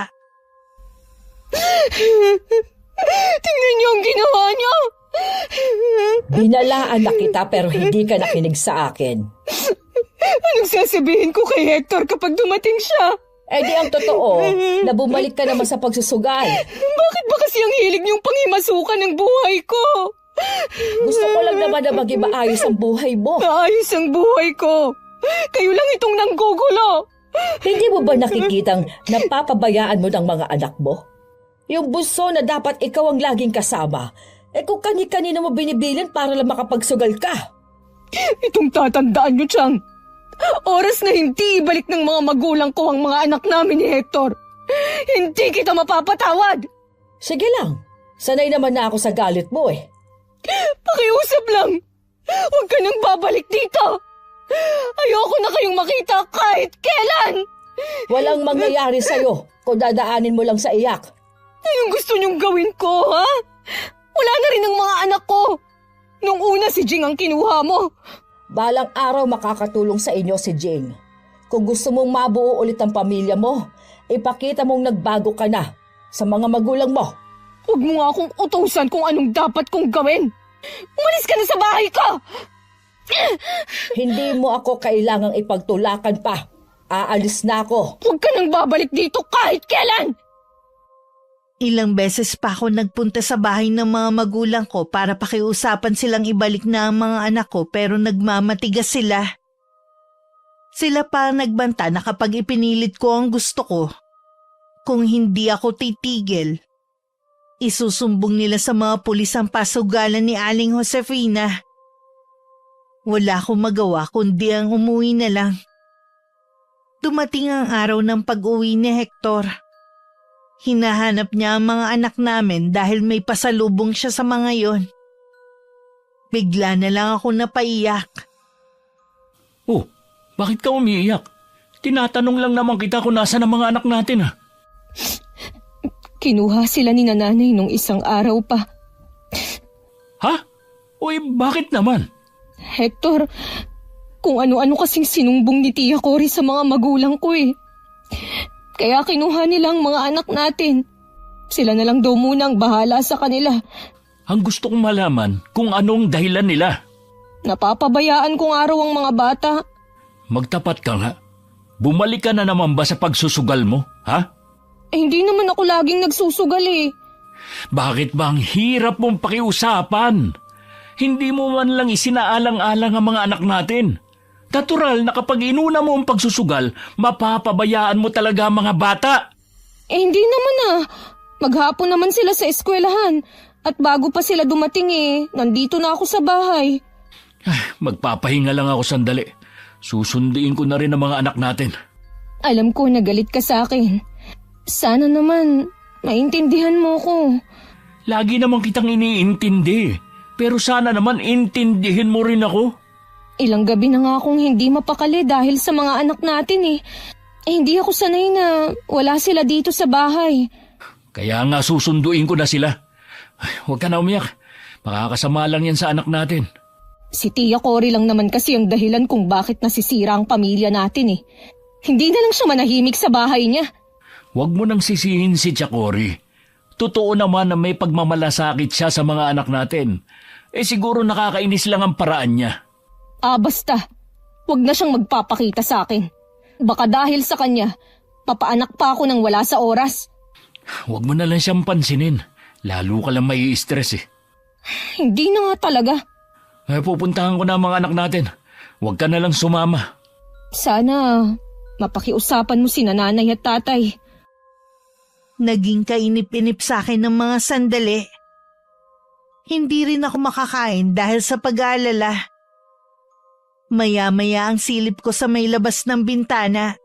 Tingnan niyo ang ginawa niyo! Binalaan na kita pero hindi ka nakinig sa akin. Anong sasabihin ko kay Hector kapag dumating siya? Eh di ang totoo, na bumalik ka naman sa pagsusugal. Bakit ba kasi ang hilig niyong panghimasukan ng buhay ko? Gusto ko lang naman na maging maayos ang buhay mo. Maayos ang buhay ko. Kayo lang itong nanggugulo. Hindi mo ba nakikitang napapabayaan mo ng mga anak mo? Yung bunso na dapat ikaw ang laging kasama, eh kung kani-kanino mo binibilin para lang makapagsugal ka. Itong tatandaan niyo, Chang. Oras na hindi ibalik ng mga magulang ko ang mga anak namin ni Hector. Hindi kita mapapatawad. Sige lang, sanay naman na ako sa galit mo eh. Pakiusap lang. Huwag ka nang babalik dito. Ayoko na kayong makita kahit kailan. Walang mangyayari sa'yo kung dadaanin mo lang sa iyak. Anong gusto niyong gawin ko, ha? Wala na rin ang mga anak ko. Nung una si Jing ang kinuha mo. Balang araw makakatulong sa inyo si Jing. Kung gusto mong mabuo ulit ang pamilya mo, ipakita mong nagbago ka na sa mga magulang mo. Huwag mo nga akong utusan kung anong dapat kong gawin. Umalis ka na sa bahay ko! Hindi mo ako kailangang ipagtulakan pa. Aalis na ako. Huwag ka nang babalik dito kahit kailan! Ilang beses pa ako nagpunta sa bahay ng mga magulang ko para pakiusapan silang ibalik na ang mga anak ko pero nagmamatigas sila. Sila pa ang nagbanta na kapag ipinilit ko ang gusto ko, kung hindi ako titigil, isusumbong nila sa mga pulis ang pasugalan ni Aling Josefina. Wala akong magawa kundi ang umuwi na lang. Dumating ang araw ng pag-uwi ni Hector. Hinahanap niya ang mga anak namin dahil may pasalubong siya sa mga yon. Bigla na lang ako napaiyak. Oh, bakit ka umiiyak? Tinatanong lang naman kita kung nasa ng mga anak natin Kinuha sila ni nanay nung isang araw pa. Ha? Uy, bakit naman? Hector, kung ano-ano kasing sinumbong ni Tia Cory sa mga magulang ko eh. Kaya kinuha nila ang mga anak natin. Sila na lang daw munang bahala sa kanila. Ang gusto kong malaman kung anong dahilan nila. Napapabayaan kong araw ang mga bata. Magtapat ka nga. Bumalik ka na naman ba sa pagsusugal mo, ha? Hindi naman ako laging nagsusugal eh. Bakit ba ang hirap mong pakiusapan? Hindi mo man lang isinaalang-alang ang mga anak natin. Natural na kapag inuna mo ang pagsusugal, mapapabayaan mo talaga ang mga bata. Hindi naman ah. Maghapon naman sila sa eskwelahan. At bago pa sila dumating nandito na ako sa bahay. Magpapahinga lang ako sandali. Susundiin ko na rin ang mga anak natin. Alam ko na galit ka sa akin. Sana naman maintindihan mo ko. Lagi naman kitang iniintindi. Pero sana naman intindihin mo rin ako. Ilang gabi na nga akong hindi mapakali dahil sa mga anak natin hindi ako sanay na wala sila dito sa bahay. Kaya nga susunduin ko na sila. Huwag ka na umiyak. Makakasama lang yan sa anak natin. Si Tia Cory lang naman kasi ang dahilan kung bakit nasisira ang pamilya natin Hindi na lang siya manahimik sa bahay niya. Huwag mo nang sisihin si Tia Cory. Totoo naman na may pagmamalasakit siya sa mga anak natin. Siguro nakakainis lang ang paraan niya. Basta. Huwag na siyang magpapakita sa akin. Baka dahil sa kanya, papaanak pa ako nang wala sa oras. Huwag mo na lang siyang pansinin. Lalo ka lang may stress Hindi na nga talaga. Pupuntahan ko na ang mga anak natin. Huwag ka na lang sumama. Sana mapakiusapan mo si nanay at tatay. Naging kainip-inip sa akin ng mga sandali. Hindi rin ako makakain dahil sa pag-aalala. Maya-maya ang silip ko sa may labas ng bintana.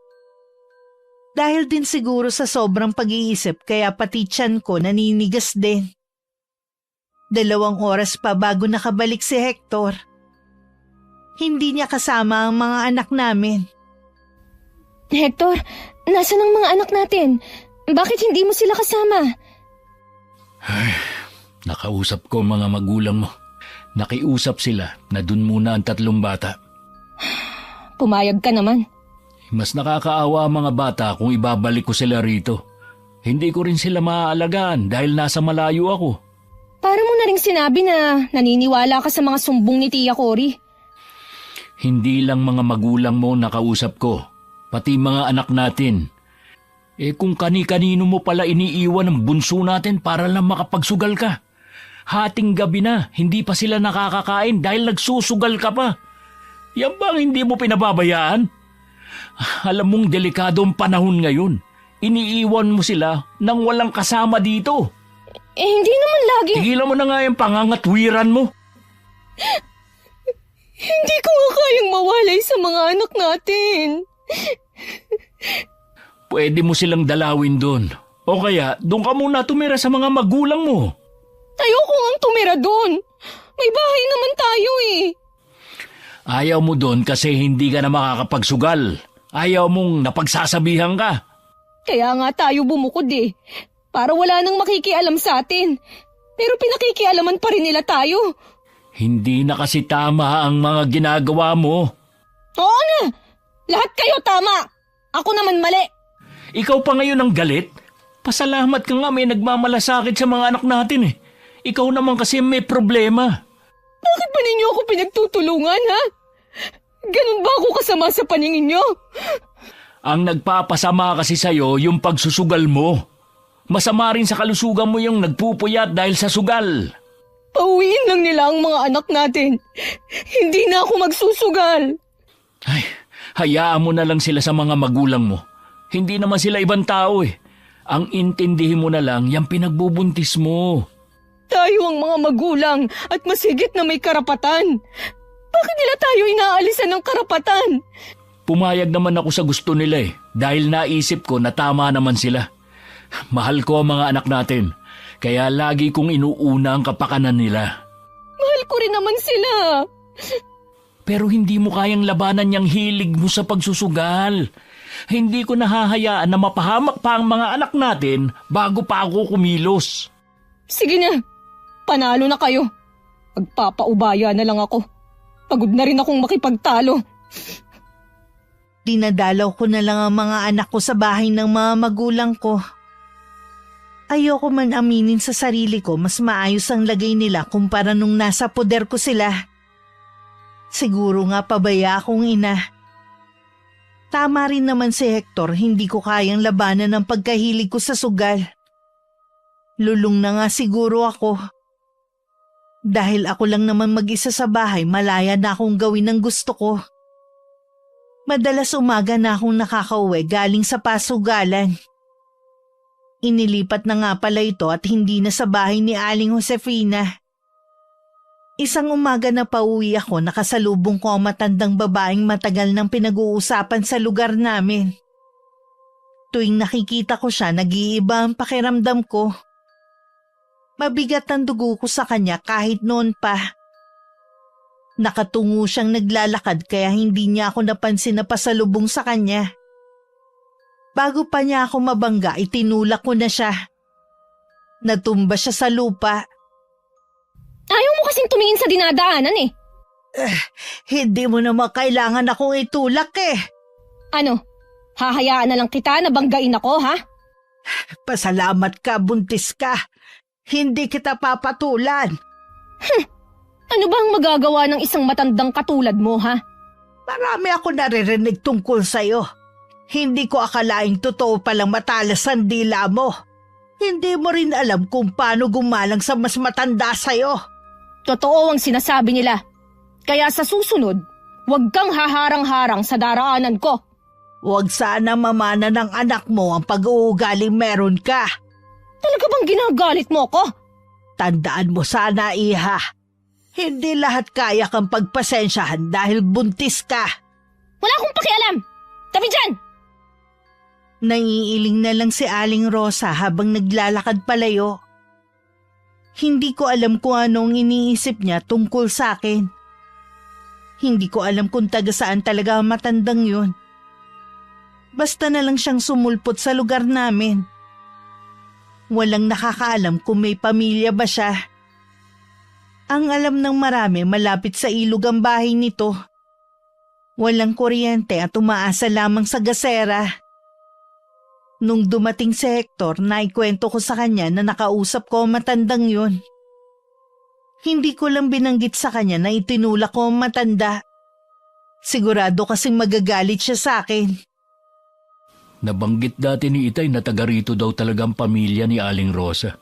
Dahil din siguro sa sobrang pag-iisip kaya pati tiyan ko naninigas din. 2 oras pa bago nakabalik si Hector. Hindi niya kasama ang mga anak namin. Hector, nasaan ang mga anak natin? Bakit hindi mo sila kasama? Nakausap ko mga magulang mo. Nakiusap sila na dun muna ang 3 bata. Pumayag ka naman. Mas nakakaawa ang mga bata kung ibabalik ko sila rito. Hindi ko rin sila maaalagaan dahil nasa malayo ako. Para mo na ring sinabi na naniniwala ka sa mga sumbong ni Tia Cory. Hindi lang mga magulang mo nakausap ko, pati mga anak natin. Kung kani-kanino mo pala iniiwan ang bunso natin para lang makapagsugal ka. Hating gabi na, hindi pa sila nakakakain dahil nagsusugal ka pa. Yan bang hindi mo pinababayaan? Alam mong delikado ang panahon ngayon. Iniiwan mo sila nang walang kasama dito. Hindi naman lagi. Tigilan mo na nga yung pangangatwiran mo. Hindi ko nga kayang mawalay sa mga anak natin. Pwede mo silang dalawin doon. O kaya, doon ka muna tumira sa mga magulang mo. Ayoko ngang tumira doon. May bahay naman tayo eh. Ayaw mo doon kasi hindi ka na makakapagsugal. Ayaw mong napagsasabihan ka. Kaya nga tayo bumukod eh. Para wala nang makikialam sa atin. Pero pinakikialaman pa rin nila tayo. Hindi na kasi tama ang mga ginagawa mo. Oo na! Lahat kayo tama! Ako naman mali! Ikaw pa ngayon ang galit? Pasalamat ka nga may nagmamalasakit sa mga anak natin eh. Ikaw naman kasi may problema. Bakit ba ninyo ako pinagtutulungan ha? Ganun ba ako kasama sa paningin nyo? Ang nagpapasama kasi sa'yo yung pagsusugal mo. Masama rin sa kalusugan mo yung nagpupuyat dahil sa sugal. Pauwiin lang nila ang mga anak natin. Hindi na ako magsusugal. Ay, hayaan mo na lang sila sa mga magulang mo. Hindi naman sila ibang tao eh. Ang intindihin mo na lang yung pinagbubuntis mo. Tayo ang mga magulang at masigit na may karapatan. Bakit nila tayo inaalisan ng karapatan? Pumayag naman ako sa gusto nila eh. Dahil naisip ko na tama naman sila. Mahal ko ang mga anak natin. Kaya lagi kong inuuna ang kapakanan nila. Mahal ko rin naman sila. Pero hindi mo kayang labanan yung hilig mo sa pagsusugal. Hindi ko nahahayaan na mapahamak pa ang mga anak natin bago pa ako kumilos. Sige na, panalo na kayo. Magpapaubaya na lang ako. Pagod na rin akong makipagtalo. Dinadalaw ko na lang ang mga anak ko sa bahay ng mga magulang ko. Ayoko man aminin sa sarili ko mas maayos ang lagay nila kumpara nung nasa poder ko sila. Siguro nga pabaya akong ina. Tama rin naman si Hector, hindi ko kayang labanan ang pagkahilig ko sa sugal. Lulong na nga siguro ako. Dahil ako lang naman mag-isa sa bahay, malaya na akong gawin ang gusto ko. Madalas umaga na akong nakakauwi galing sa pasugalan. Inilipat na nga pala ito at hindi na sa bahay ni Aling Josefina. Isang umaga na pauwi ako, nakasalubong ko ang matandang babaeng matagal nang pinag-uusapan sa lugar namin. Tuwing nakikita ko siya, nag-iiba ang pakiramdam ko. Mabigat ang dugo ko sa kanya kahit noon pa. Nakatungo siyang naglalakad kaya hindi niya ako napansin na pasalubong sa kanya. Bago pa niya ako mabangga, itinulak ko na siya. Natumba siya sa lupa. Ayaw mo kasing tumingin sa dinadaanan eh. Hindi mo naman kailangan akong itulak eh. Ano, hahayaan na lang kita na banggain ako ha? Pasalamat ka, buntis ka. Hindi kita papatulan. Ano ba ang magagawa ng isang matandang katulad mo ha? Marami ako naririnig tungkol sa'yo. Hindi ko akalaing totoo palang matalas ang dila mo. Hindi mo rin alam kung paano gumalang sa mas matanda sa'yo. Totoo ang sinasabi nila. Kaya sa susunod, huwag kang haharang-harang sa daraanan ko. Huwag sana mamana ng anak mo ang pag-uugaling meron ka. Talaga bang ginagalit mo ko? Tandaan mo sana, iha. Hindi lahat kaya kang pagpasensyahan dahil buntis ka. Wala akong pakialam! Tabi dyan! Naiiling na lang si Aling Rosa habang naglalakad palayo. Hindi ko alam kung anong iniisip niya tungkol sa akin. Hindi ko alam kung taga saan talaga ang matandang yun. Basta na lang siyang sumulpot sa lugar namin. Walang nakakaalam kung may pamilya ba siya. Ang alam ng marami, malapit sa ilog ang bahay nito. Walang kuryente at umaasa lamang sa gasera. Nung dumating si Hector, naikwento ko sa kanya na nakausap ko ang matandang yun. Hindi ko lang binanggit sa kanya na itinulak ko ang matanda. Sigurado kasing magagalit siya sa akin. Nabanggit dati ni Itay na taga rito daw talagang pamilya ni Aling Rosa.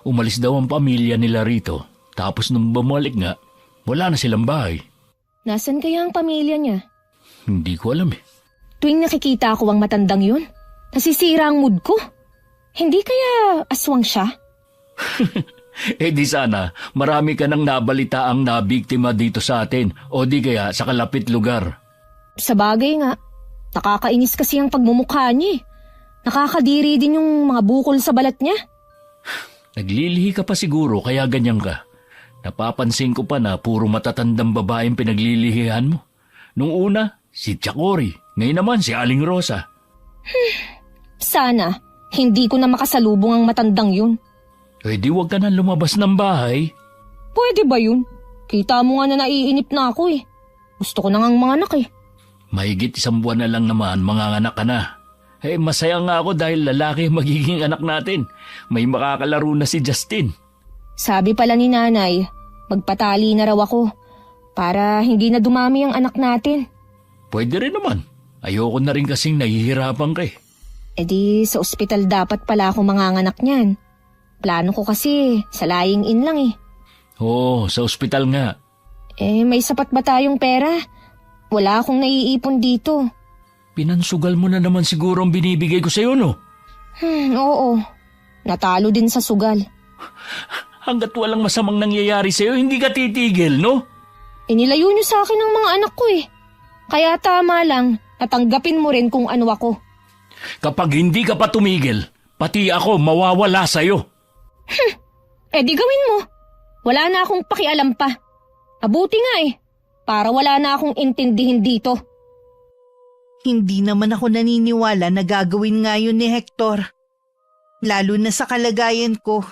Umalis daw ang pamilya nila rito. Tapos nung bumalik nga, wala na silang bahay. Nasaan kaya ang pamilya niya? Hindi ko alam eh. Tuwing nakikita ko ang matandang yun, nasisira ang mood ko. Hindi kaya aswang siya? Eh di sana, marami ka nang nabalitaang nabiktima dito sa atin o di kaya sa kalapit lugar. Sa bagay nga, nakakainis kasi ang pagmumukha niya. Nakakadiri din yung mga bukol sa balat niya. Naglilihi ka pa siguro kaya ganyan ka. Napapansin ko pa na puro matatandang babaeng pinaglilihihan mo. Nung una, si Chakori. Ngayon naman si Aling Rosa. Sana, hindi ko na makasalubong ang matandang yun. Eh di wag ka na lumabas ng bahay. Pwede ba yun? Kita mo nga na naiinip na ako eh. Gusto ko na ngang mga anak eh. Mahigit 1 buwan na lang naman, manganganak ka na. Eh masaya nga ako dahil lalaki ang magiging anak natin. May makakalaro na si Justin. Sabi pala ni nanay, magpatali na raw ako para hindi na dumami ang anak natin. Pwede rin naman. Ayoko na rin kasing nahihirapan ka eh. E di sa ospital dapat pala ako manganganak niyan. Plano ko kasi sa lying in lang eh. Oo, sa ospital nga. Eh may sapat ba tayong pera? Wala akong naiipon dito. Pinansugal mo na naman siguro ang binibigay ko sa'yo, no? Oo. Natalo din sa sugal. Hanggat walang masamang nangyayari sa'yo, hindi ka titigil, no? Inilayo niyo sa akin ang mga anak ko eh. Kaya tama lang, natanggapin mo rin kung ano ako. Kapag hindi ka pa tumigil, pati ako mawawala sa'yo. Eh di gawin mo. Wala na akong pakialam pa. Mabuti nga eh, para wala na akong intindihin dito. Hindi naman ako naniniwala na gagawin nga yun ni Hector. Lalo na sa kalagayan ko.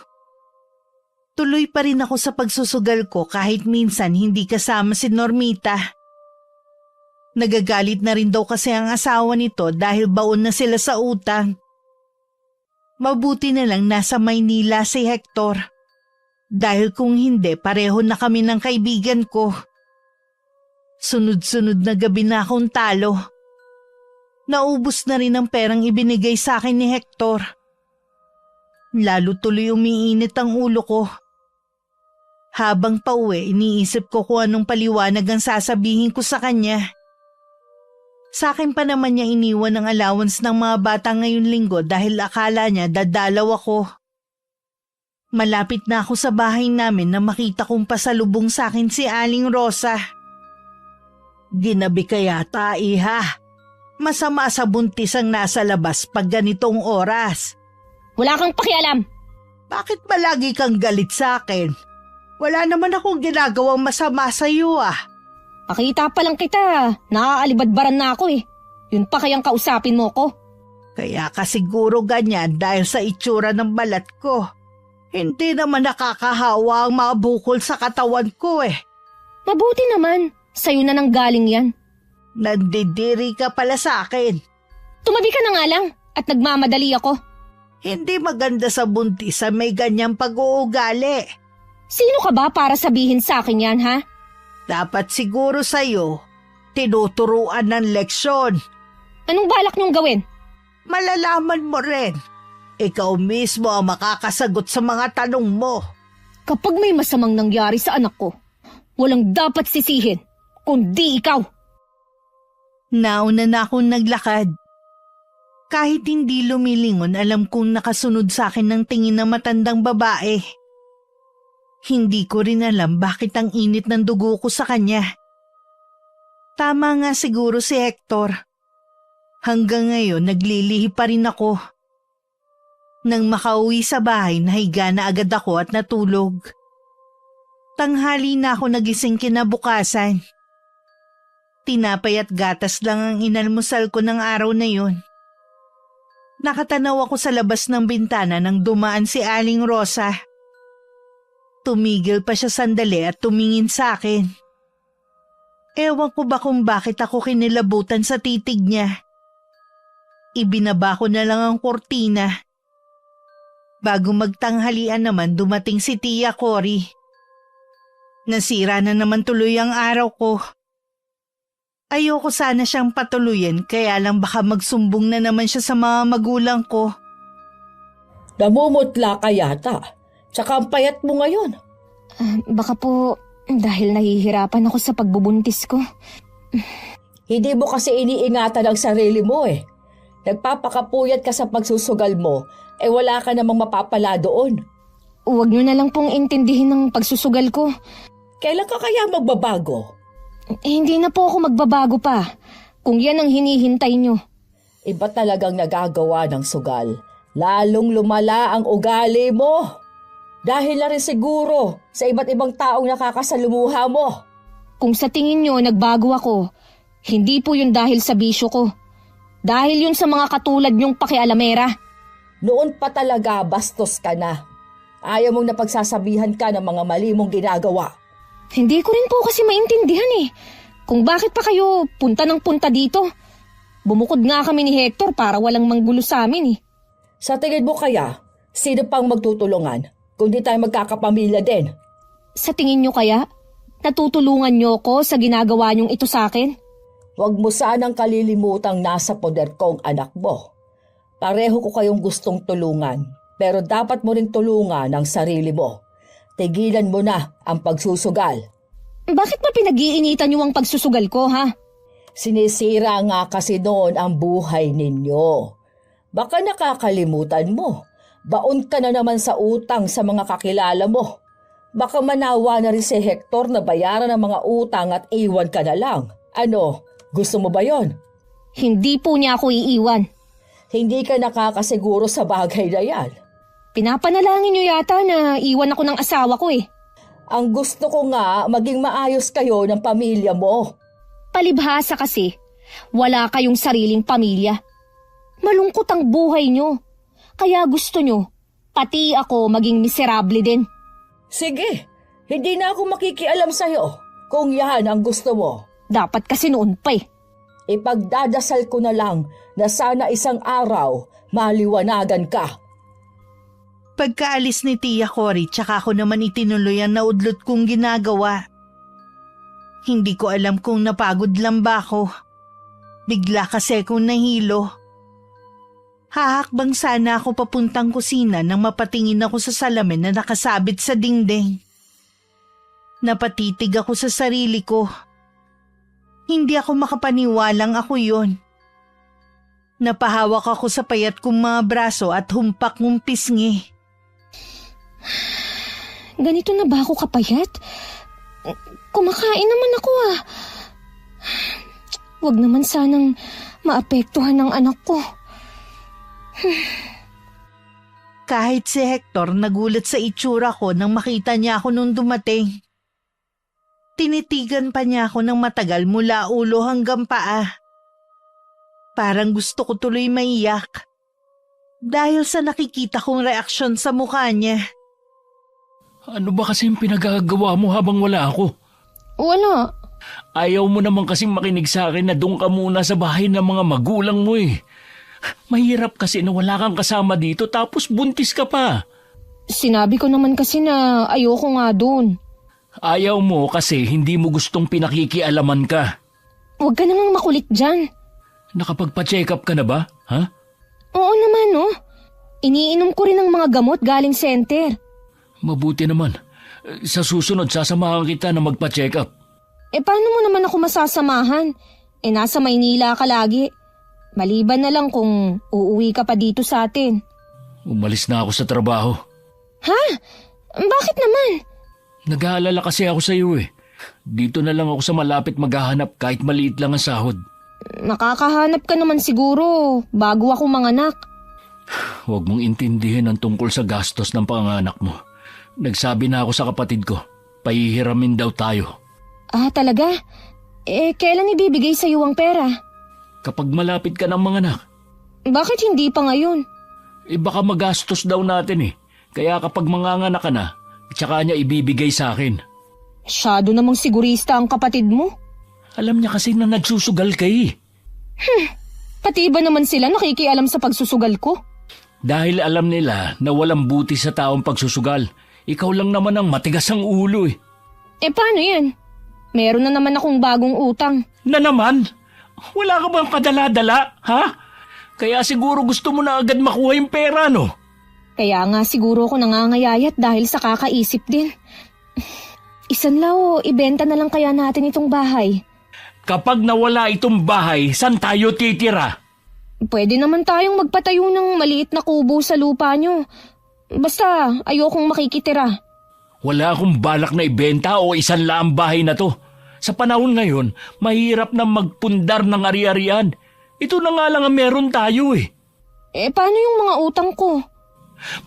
Tuloy pa rin ako sa pagsusugal ko kahit minsan hindi kasama si Normita. Nagagalit na rin daw kasi ang asawa nito dahil baon na sila sa utang. Mabuti na lang nasa Maynila si Hector. Dahil kung hindi, pareho na kami ng kaibigan ko. Sunod-sunod na gabi na akong talo. Naubos na rin ang perang ibinigay sa akin ni Hector. Lalo tuloy umiinit ang ulo ko. Habang pauwi, iniisip ko kung anong paliwanag ang sasabihin ko sa kanya. Sa akin pa naman niya iniwan ang allowance ng mga bata ngayon linggo dahil akala niya dadalaw ako. Malapit na ako sa bahay namin na makita kong pasalubong sa akin si Aling Rosa. Ginabi ka yata, iha. Masama sa buntis ang nasa labas pag ganitong oras. Wala kang pakialam. Bakit ba lagi kang galit sa akin? Wala naman akong ginagawang masama sa iyo ah. Pakita pa lang kita, nakaalibadbaran na ako eh. Yun pa kayang kausapin mo ko. Kaya ka siguro ganyan dahil sa itsura ng balat ko. Hindi naman nakakahawa ang mga bukol sa katawan ko eh. Mabuti naman, sa'yo na nang galing yan. Nandidiri ka pala sa akin. Tumabi ka na nga lang at nagmamadali ako. Hindi maganda sa buntis sa may ganyang pag-uugali. Sino ka ba para sabihin sa akin yan, ha? Dapat siguro sa'yo, tinuturuan ng leksyon. Anong balak niyong gawin? Malalaman mo rin. Ikaw mismo ang makakasagot sa mga tanong mo. Kapag may masamang nangyari sa anak ko, walang dapat sisihin, kundi ikaw. Nauna na akong naglakad. Kahit hindi lumilingon, alam kong nakasunod sa akin ng tingin ng matandang babae. Hindi ko rin alam bakit ang init ng dugo ko sa kanya. Tama nga siguro si Hector. Hanggang ngayon naglilihi pa rin ako. Nang makauwi sa bahay, nahiga na agad ako at natulog. Tanghali na ako nagising kinabukasan. Tinapay at gatas lang ang inalmusal ko ng araw na yun. Nakatanaw ako sa labas ng bintana nang dumaan si Aling Rosa. Tumigil pa siya sandali at tumingin sa akin. Ewan ko ba kung bakit ako kinilabutan sa titig niya. Ibinaba ko na lang ang kortina. Bago magtanghalian naman dumating si Tia Cory. Nasira na naman tuloy ang araw ko. Ayoko sana siyang patuluyan kaya lang baka magsumbong na naman siya sa mga magulang ko. Namumutla ka yata. Tsaka ang payat mo ngayon. Baka po dahil nahihirapan ako sa pagbubuntis ko. Hindi mo kasi iniingatan ang sarili mo eh. Nagpapakapuyat ka sa pagsusugal mo, wala ka namang mapapala doon. Huwag niyo na lang pong intindihin ang pagsusugal ko. Kailan ka kaya magbabago? Hindi na po ako magbabago pa, kung yan ang hinihintay niyo. Iba talagang nagagawa ng sugal. Lalong lumala ang ugali mo. Dahil na rin siguro sa iba't ibang taong nakakasalumuha mo. Kung sa tingin niyo nagbago ako, hindi po yun dahil sa bisyo ko. Dahil yun sa mga katulad niyong pakialamera. Noon pa talaga bastos ka na. Ayaw mong napagsasabihan ka ng mga mali mong ginagawa. Hindi ko rin po kasi maintindihan kung bakit pa kayo punta ng punta dito. Bumukod nga kami ni Hector para walang manggulo sa amin Sa tingin mo kaya, sino pang magtutulungan kung di tayo magkakapamilya din? Sa tingin niyo kaya, natutulungan niyo ko sa ginagawa niyong ito sa akin? Huwag mo sanang kalilimutang nasa poder ko ang anak mo. Pareho ko kayong gustong tulungan, pero dapat mo ring tulungan ang sarili mo. Tigilan mo na ang pagsusugal. Bakit ba pinag-iinitan niyo ang pagsusugal ko, ha? Sinisira nga kasi noon ang buhay ninyo. Baka nakakalimutan mo. Baon ka na naman sa utang sa mga kakilala mo. Baka manawa na rin si Hector na bayaran ang mga utang at iwan ka na lang. Ano, gusto mo ba yon? Hindi po niya ako iiwan. Hindi ka nakakasiguro sa bagay na yan. Pinapanalangin niyo yata na iwan ako ng asawa ko Ang gusto ko nga maging maayos kayo ng pamilya mo. Palibhasa kasi, wala kayong sariling pamilya. Malungkot ang buhay niyo. Kaya gusto niyo, pati ako maging miserable din. Sige, hindi na ako makikialam sa'yo kung yan ang gusto mo. Dapat kasi noon pa Ipagdadasal ko na lang na sana isang araw maliwanagan ka. Pagkaalis ni Tia Cory, tsaka ako naman itinuloy ang naudlot kong ginagawa. Hindi ko alam kung napagod lang ba ako. Bigla kasi akong nahilo. Hahakbang sana ako papuntang kusina nang mapatingin ako sa salamin na nakasabit sa dingding. Napatitig ako sa sarili ko. Hindi ako makapaniwalang ako yon. Napahawak ako sa payat kong mga braso at humpak ng pisngi. Ganito na ba ako kapayat? Kumakain naman ako Huwag naman sanang maapektuhan ng anak ko. Kahit si Hector nagulat sa itsura ko nang makita niya ako nung dumating. Tinitigan pa niya ako ng matagal mula ulo hanggang paa. Parang gusto ko tuloy maiyak. Dahil sa nakikita kong reaksyon sa mukha niya. Ano ba kasing pinagagawa mo habang wala ako? Wala. Ayaw mo naman kasing makinig sa akin na doon ka muna sa bahay ng mga magulang mo Mahirap kasi na wala kang kasama dito tapos buntis ka pa. Sinabi ko naman kasi na ayoko nga dun. Ayaw mo kasi hindi mo gustong pinakikialaman ka. Huwag ka namang makulit dyan. Nakapagpa-check up ka na ba? Ha? Oo naman Iniinom ko rin ng mga gamot galing center. Mabuti naman. Sa susunod, sasamahan kita na magpa-check up. Paano mo naman ako masasamahan? Nasa Maynila ka lagi. Maliban na lang kung uuwi ka pa dito sa atin. Umalis na ako sa trabaho. Ha? Bakit naman? Nag-aalala kasi ako sa iyo eh. Dito na lang ako sa malapit maghahanap kahit maliit lang ang sahod. Makakahanap ka naman siguro bago ako manganak. Huwag mong intindihin ang tungkol sa gastos ng panganak mo. Nagsabi na ako sa kapatid ko, pahihiramin daw tayo. Ah, talaga? Kailan ibibigay sa'yo ang pera? Kapag malapit ka ng manganak, Bakit hindi pa ngayon? baka magastos daw natin eh. Kaya kapag manganganak ka na, tsaka niya ibibigay sa akin. Masyado namang sigurista ang kapatid mo. Alam niya kasi na nagsusugal ka eh. Pati iba naman sila nakikialam sa pagsusugal ko. Dahil alam nila na walang buti sa taong pagsusugal. Ikaw lang naman ang matigas ang ulo eh. Paano yan? Meron na naman akong bagong utang. Na naman? Wala ka bang padala-dala, ha? Kaya siguro gusto mo na agad makuha yung pera, no? Kaya nga siguro ako nangangayayat dahil sa kakaisip din. Isanlaw, ibenta na lang kaya natin itong bahay. Kapag nawala itong bahay, saan tayo titira? Pwede naman tayong magpatayo ng maliit na kubo sa lupa nyo. Basta ayokong makikitira. Wala akong balak na ibenta o isanla ang bahay na to. Sa panahon ngayon, mahirap na magpundar ng ari-arian. Ito na nga lang ang meron tayo eh. Paano yung mga utang ko?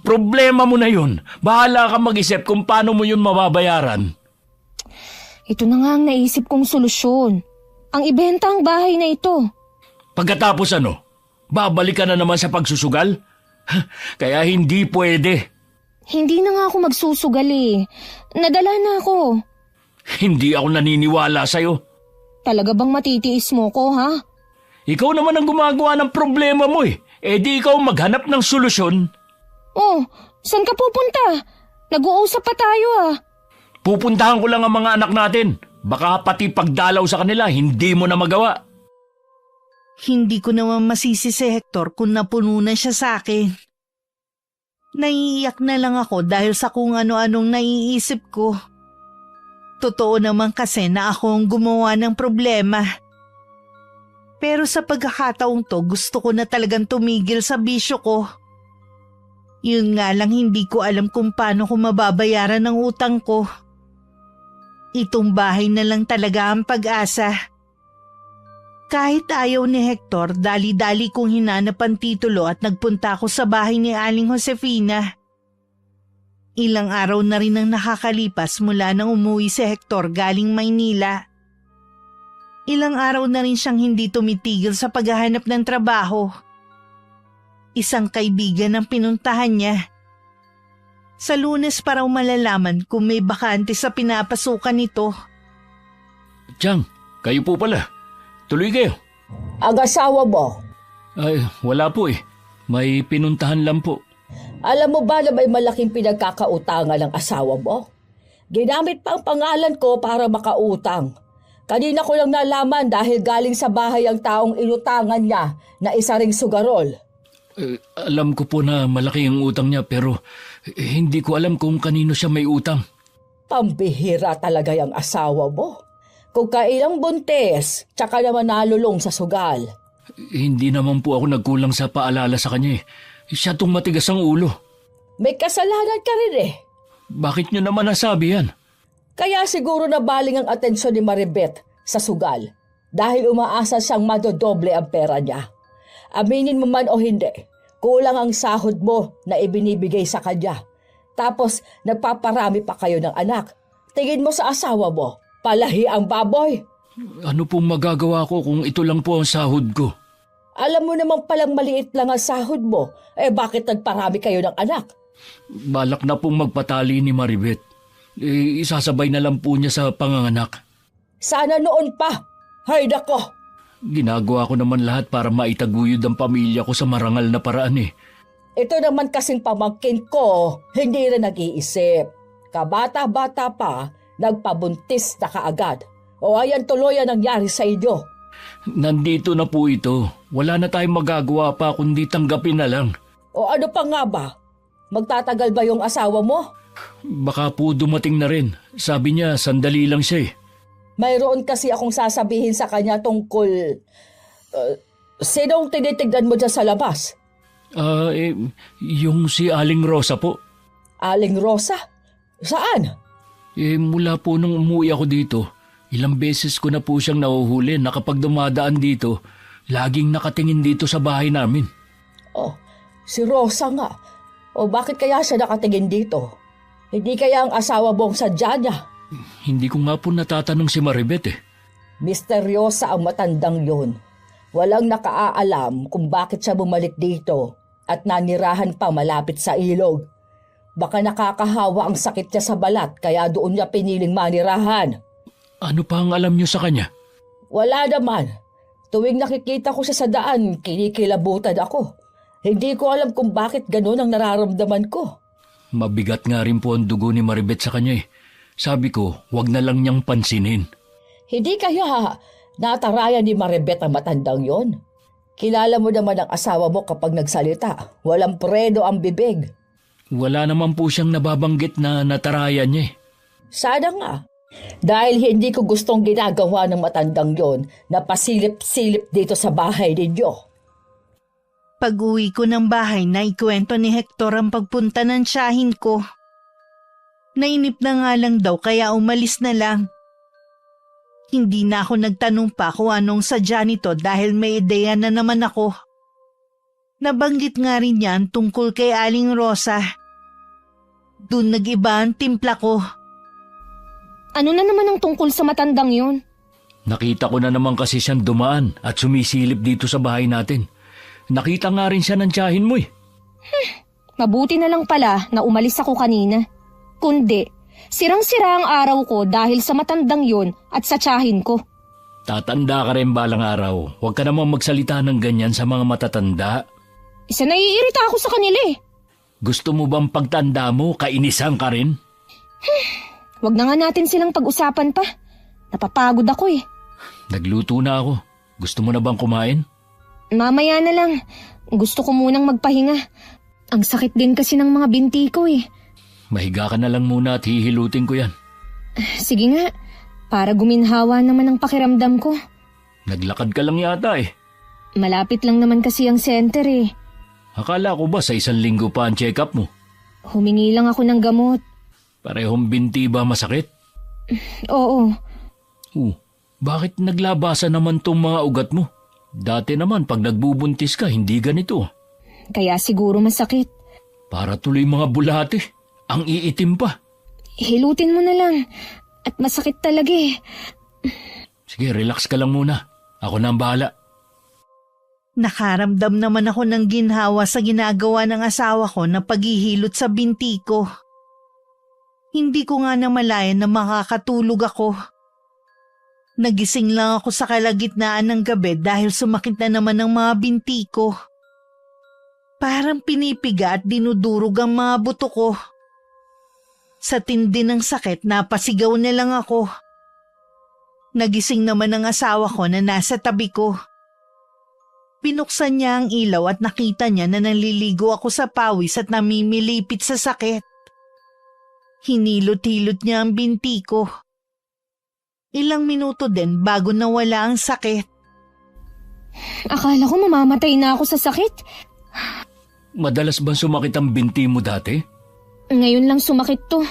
Problema mo na yun. Bahala ka mag-isip kung paano mo yun mababayaran. Ito na nga ang naisip kong solusyon. Ang ibenta ang bahay na ito. Pagkatapos ano, babalik ka na naman sa pagsusugal? Kaya hindi pwede. Hindi na nga ako magsusugal eh. Nadala na ako. Hindi ako naniniwala sa'yo. Talaga bang matitiis mo ko, ha? Ikaw naman ang gumagawa ng problema mo eh. Di ikaw maghanap ng solusyon. Oh, saan ka pupunta? Nag-uusap pa tayo ah. Pupuntahan ko lang ang mga anak natin. Baka pati pagdalaw sa kanila, hindi mo na magawa. Hindi ko naman masisi si Hector kung napuno na siya sa akin. Naiiyak na lang ako dahil sa kung ano-anong naiisip ko. Totoo naman kasi na ako ang gumawa ng problema. Pero sa pagkakataong to, gusto ko na talagang tumigil sa bisyo ko. Yun nga lang hindi ko alam kung paano ko mababayaran ang utang ko. Itong bahay na lang talaga ang pag-asa. Kahit ayaw ni Hector, dali-dali kong hinanap ang titulo at nagpunta ako sa bahay ni Aling Josefina. Ilang araw na rin ang nakakalipas mula nang umuwi si Hector galing Maynila. Ilang araw na rin siyang hindi tumitigil sa paghahanap ng trabaho. Isang kaibigan ang pinuntahan niya. Sa Lunes pa raw malalaman kung may bakante sa pinapasukan nito. Chang, kayo po pala. Tuloy kayo. Ag-asawa mo. Ay, wala po eh. May pinuntahan lang po. Alam mo ba na may malaking pinagkakautangan ng asawa mo? Ginamit pa ang pangalan ko para makautang. Kanina ko lang nalaman dahil galing sa bahay ang taong inutangan niya na isa ring sugarol. Alam ko po na malaki ang utang niya pero hindi ko alam kung kanino siya may utang. Pambihira talaga yung asawa mo. Kung kailang buntis, tsaka naman nalulong sa sugal. Hindi naman po ako nagkulang sa paalala sa kanya eh. Siya tong matigas ang ulo. May kasalanan ka rin eh. Bakit niyo naman nasabi yan? Kaya siguro nabaling ang atensyon ni Maribeth sa sugal dahil umaasa siyang madodoble ang pera niya. Aminin mo man o hindi, kulang ang sahod mo na ibinibigay sa kanya. Tapos nagpaparami pa kayo ng anak. Tingin mo sa asawa mo, palahi ang baboy. Ano pong magagawa ko kung ito lang po ang sahod ko? Alam mo namang palang maliit lang ang sahod mo, bakit nagparami kayo ng anak? Balak na pong magpatali ni Maribeth. Isasabay na lang po niya sa panganganak. Sana noon pa. Hay nako. Ginagawa ko naman lahat para maitaguyod ang pamilya ko sa marangal na paraan eh. Ito naman kasing pamangkin ko, hindi rin nag-iisip. Kabata-bata pa, nagpabuntis na kaagad. O ayan tuloy ang nangyari sa inyo. Nandito na po ito. Wala na tayong magagawa pa kundi tanggapin na lang. O ano pa nga ba? Magtatagal ba yung asawa mo? Baka po dumating na rin. Sabi niya, sandali lang siya eh. Mayroon kasi akong sasabihin sa kanya tungkol... sinong tinitignan mo dyan sa labas? Yung si Aling Rosa po. Aling Rosa? Saan? Mula po nung umuwi ako dito, ilang beses ko na po siyang nahuhuli na kapag dumadaan dito, laging nakatingin dito sa bahay namin. Oh, si Rosa nga. O bakit kaya siya nakatingin dito? Hindi kaya ang asawa mong sadya niya? Hindi ko nga po natatanong si Maribet eh. Misteryosa ang matandang yon. Walang nakaalam kung bakit siya bumalik dito at nanirahan pa malapit sa ilog. Baka nakakahawa ang sakit niya sa balat kaya doon niya piniling manirahan. Ano pa ang alam niyo sa kanya? Wala naman. Tuwing nakikita ko siya sa daan, kinikilabutan ako. Hindi ko alam kung bakit ganun ang nararamdaman ko. Mabigat nga rin po ang dugo ni Maribet sa kanya eh. Sabi ko, wag na lang niyang pansinin. Hindi kaya natarayan ni Maribet ang matandang yon? Kilala mo naman ang asawa mo kapag nagsalita. Walang predo ang bibig. Wala naman po siyang nababanggit na natarayan niya eh. Sana nga. Dahil hindi ko gustong ginagawa ng matandang yon na pasilip-silip dito sa bahay ninyo. Pag-uwi ko ng bahay, naikwento ni Hector ang pagpunta ng tiyahin ko. Nainip na nga lang daw kaya umalis na lang. Hindi na ako nagtanong pa kung anong sadya nito dahil may ideya na naman ako. Nabanggit nga rin yan tungkol kay Aling Rosa. Doon nag-iba ang timpla ko. Ano na naman ang tungkol sa matandang yon? Nakita ko na naman kasi siyang dumaan at sumisilip dito sa bahay natin. Nakita nga rin siya ng tiyahin mo eh. Mabuti na lang pala na umalis ako kanina. Kundi, sirang-sira ang araw ko dahil sa matandang yon at sa tiyahin ko. Tatanda ka rin balang araw. Huwag ka namang magsalita ng ganyan sa mga matatanda. Isa naiirita ako sa kanila eh. Gusto mo bang pagtanda mo, kainisan ka rin? Huwag na nga natin silang pag-usapan pa. Napapagod ako eh. Nagluto na ako. Gusto mo na bang kumain? Mamaya na lang. Gusto ko munang magpahinga. Ang sakit din kasi ng mga binti ko eh. Mahiga ka na lang muna at hihilutin ko yan. Sige nga, para guminhawa naman ang pakiramdam ko. Naglakad ka lang yata eh. Malapit lang naman kasi ang center eh. Akala ko ba sa 1 linggo pa ang check-up mo? Humingi lang ako ng gamot. Parehong binti ba masakit? Oo. Bakit naglabasa naman tong mga ugat mo? Dati naman pag nagbubuntis ka, hindi ganito. Kaya siguro masakit. Para tuloy mga bulate. Ang iitim pa. Hilutin mo na lang. At masakit talaga eh. Sige, relax ka lang muna. Ako na ang bahala. Nakaramdam naman ako ng ginhawa sa ginagawa ng asawa ko na paghihilot sa binti ko. Hindi ko nga namalayan na makakatulog ako. Nagising lang ako sa kalagitnaan ng gabi dahil sumakit na naman ang mga binti ko. Parang pinipiga at dinudurog ang mga buto ko. Sa tindi ng sakit, napasigaw na lang ako. Nagising naman ang asawa ko na nasa tabi ko. Pinuksan niya ang ilaw at nakita niya na naliligo ako sa pawis at namimilipit sa sakit. Hinilot-hilot niya ang binti ko. Ilang minuto din bago nawala ang sakit. Akala ko mamamatay na ako sa sakit. Madalas ba sumakit ang binti mo dati? Ngayon lang sumakit to.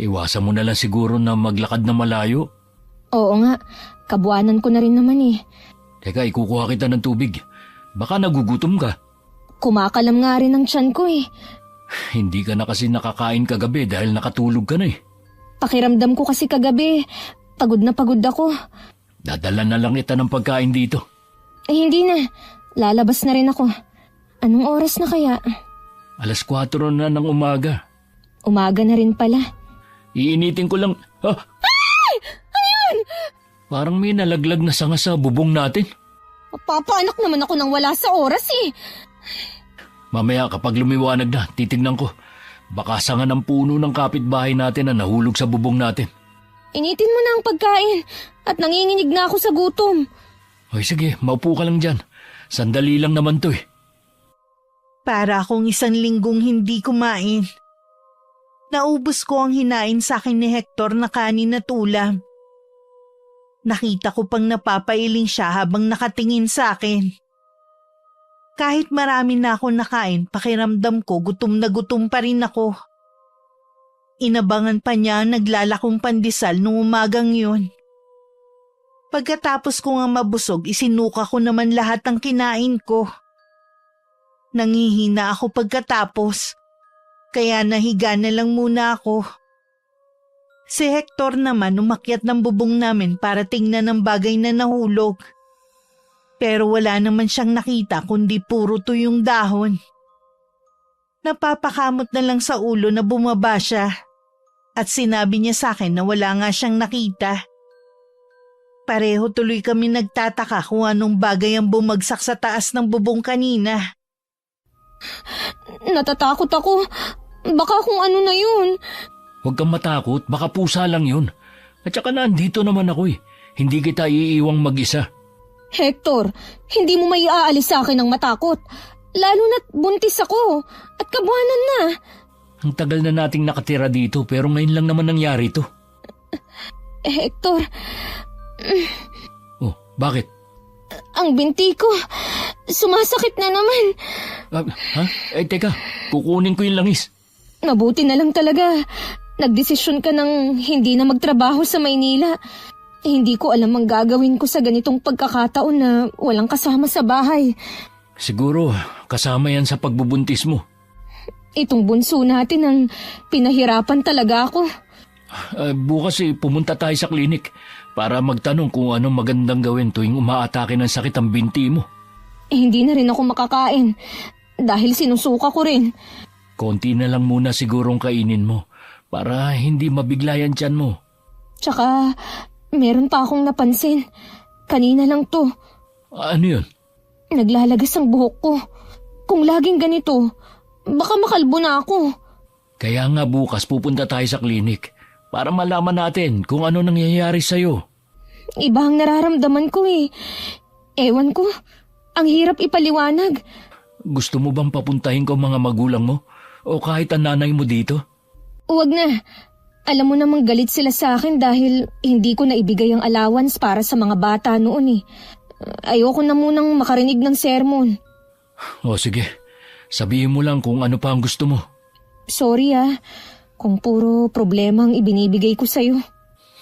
Iwasan mo na lang siguro na maglakad na malayo. Oo nga, kabuanan ko na rin naman eh. Teka, ikukuha kita ng tubig. Baka nagugutom ka. Kumakalam nga rin ang tiyan ko eh. Hindi ka na kasi nakakain kagabi dahil nakatulog ka na eh. Pakiramdam ko kasi kagabi, pagod na pagod ako. Dadala na lang kita ng pagkain dito. Hindi na, lalabas na rin ako. Anong oras na kaya? 4:00 na ng umaga. Umaga na rin pala. Iinitin ko lang... Ay! Ano yun? Parang may nalaglag na sanga sa bubong natin. Papaanak naman ako nang wala sa oras eh. Mamaya kapag lumiwanag na, titignan ko. Baka sanga ng puno ng kapitbahay natin na nahulog sa bubong natin. Initin mo na ang pagkain at nanginginig na ako sa gutom. Hoy sige, maupo ka lang dyan. Sandali lang naman to eh. Para akong 1 linggong hindi kumain. Naubos ko ang hinain sa akin ni Hector na kanin at ulam. Nakita ko pang napapailing siya habang nakatingin sa akin. Kahit marami na ako nakain, pakiramdam ko gutom na gutom pa rin ako. Inabangan pa niya ang naglalakong pandesal nung umagang yun. Pagkatapos ko nga mabusog, isinuka ko naman lahat ng kinain ko. Nangihina ako pagkatapos, kaya nahiga na lang muna ako. Si Hector naman umakyat ng bubong namin para tingnan ang bagay na nahulog. Pero wala naman siyang nakita kundi puro tuyong dahon. Napapakamot na lang sa ulo na bumaba siya at sinabi niya sa akin na wala nga siyang nakita. Pareho tuloy kami nagtataka kung anong bagay ang bumagsak sa taas ng bubong kanina. Natatakot ako. Baka kung ano na yun. Huwag kang matakot, baka pusa lang yun. At saka nandito naman ako eh. Hindi kita iiwang mag-isa. Hector, hindi mo maiaalis sa akin ng matakot. Lalo na't buntis ako at kabuhanan na. Ang tagal na nating nakatira dito pero ngayon lang naman nangyari to. Hector, Oh, bakit? ang binti ko, sumasakit na naman. Ha? Teka, kukunin ko yung langis. Mabuti na lang talaga. Nagdesisyon ka ng hindi na magtrabaho sa Maynila. Hindi ko alam ang gagawin ko sa ganitong pagkakataon na walang kasama sa bahay. Siguro, kasama yan sa pagbubuntis mo. Itong bunso natin ang pinahirapan talaga ako. Bukas pumunta tayo sa klinik para magtanong kung anong magandang gawin tuwing umaatake ng sakit ang binti mo. Hindi na rin ako makakain dahil sinusuka ko rin. Konti na lang muna sigurong kainin mo para hindi mabigla yan tiyan mo. Tsaka, meron pa akong napansin. Kanina lang to. Ano yun? Naglalagas ang buhok ko. Kung laging ganito, baka makalbo na ako. Kaya nga bukas pupunta tayo sa klinik para malaman natin kung ano nangyayari sa'yo. Iba ang nararamdaman ko eh. Ewan ko, ang hirap ipaliwanag. Gusto mo bang papuntahin ko mga magulang mo o kahit ang nanay mo dito? Huwag na. Alam mo namang galit sila sa akin dahil hindi ko naibigay ang allowance para sa mga bata noon eh. Ayoko na munang makarinig ng sermon. O sige, sabihin mo lang kung ano pa ang gusto mo. Sorry kung puro problema ang ibinibigay ko sa'yo.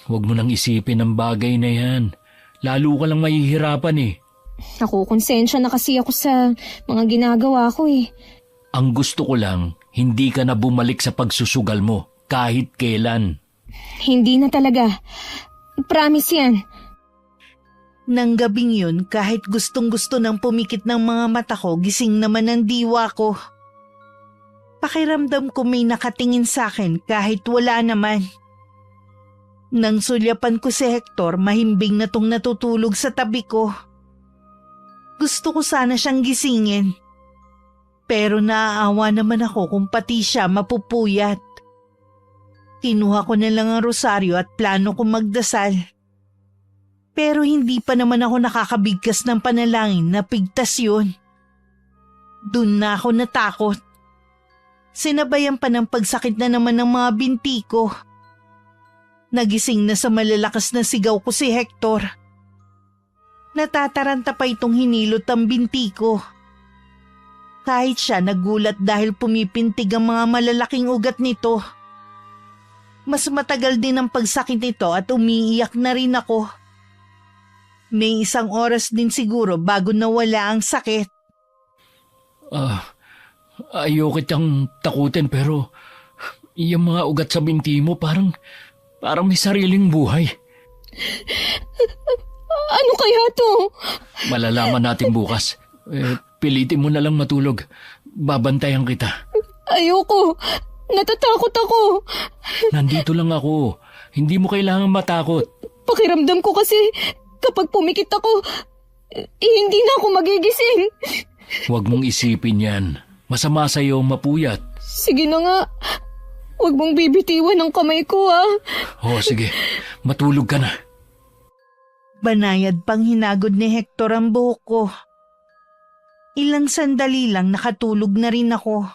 Huwag mo nang isipin ang bagay na yan. Lalo ka lang mahihirapan eh. Nakukonsensya na kasi ako sa mga ginagawa ko eh. Ang gusto ko lang, hindi ka na bumalik sa pagsusugal mo kahit kailan. Hindi na talaga. Promise yan. Nang gabing yun, kahit gustong-gusto nang pumikit ng mga mata ko, gising naman ang diwa ko. Pakiramdam ko may nakatingin sa akin kahit wala naman. Nang sulyapan ko si Hector, mahimbing na tong natutulog sa tabi ko. Gusto ko sana siyang gisingin. Pero naaawa naman ako kung pati siya mapupuyat. Kinuha ko na lang ang rosaryo at plano kong magdasal. Pero hindi pa naman ako nakakabigkas ng panalangin na pigtas yun. Doon na ako natakot. Sinabayan pa ng pagsakit na naman ng mga binti ko. Nagising na sa malalakas na sigaw ko si Hector. Natataranta pa itong hinilot ang binti ko. Kahit siya nagulat dahil pumipintig ang mga malalaking ugat nito. Mas matagal din ang pagsakit nito at umiiyak na rin ako. May 1 oras din siguro bago nawala ang sakit. Ayoko kitang takutin pero yung mga ugat sa binti mo parang may sariling buhay. Ano kaya to? Malalaman natin bukas. Pilitin mo na lang matulog. Babantayan kita. Ayoko. Natatakot ako. Nandito lang ako. Hindi mo kailangang matakot. Pakiramdam ko kasi kapag pumikit ako, hindi na ako magigising. Huwag mong isipin yan. Masama sa'yo mapuyat. Sige na nga. Huwag mong bibitiwan ang kamay ko Sige. Matulog ka na. Banayad pang hinagod ni Hector ang buhok ko. Ilang sandali lang nakatulog na rin ako.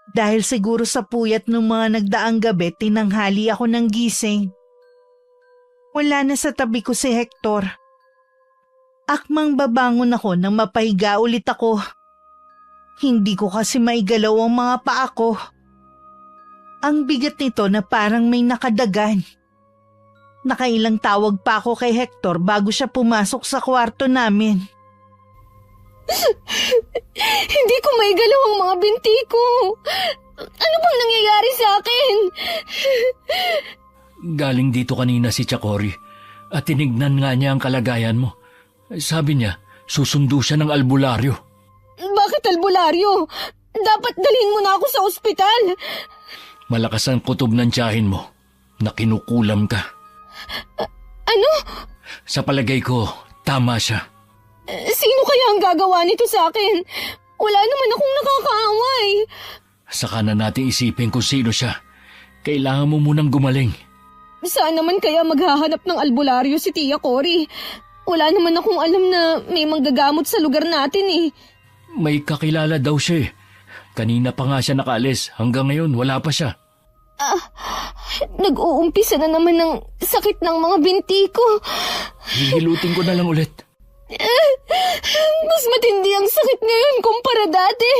Dahil siguro sa puyat ng mga nagdaang gabi, tinanghali ako ng gising. Wala na sa tabi ko si Hector. Akmang babangon ako nang mapahiga ulit ako. Hindi ko kasi maigalaw ang mga paa ko. Ang bigat nito na parang may nakadagan. Nakailang tawag pa ako kay Hector bago siya pumasok sa kwarto namin. Hindi ko may galaw ang mga binti ko. Ano bang nangyayari sa akin? Galing dito kanina si Chakori at tinignan nga niya ang kalagayan mo. Sabi niya, susundo siya ng albularyo. Bakit albularyo? Dapat dalhin mo na ako sa ospital. Malakas ang kutob ng tiyahin mo na kinukulam ka. Ano? Sa palagay ko, tama siya. Sino kaya ang gagawa nito sa akin? Wala naman akong nakakaaway. Saka na natin isipin kung sino siya. Kailangan mo munang gumaling. Saan naman kaya maghahanap ng albularyo si Tia Cory? Wala naman akong alam na may manggagamot sa lugar natin eh. May kakilala daw siya eh. Kanina pa nga siya nakaalis. Hanggang ngayon, wala pa siya. Nag-uumpisa na naman ng sakit ng mga binti ko. Hihilutin ko na lang ulit. Mas matindi ang sakit ngayon kumpara dati.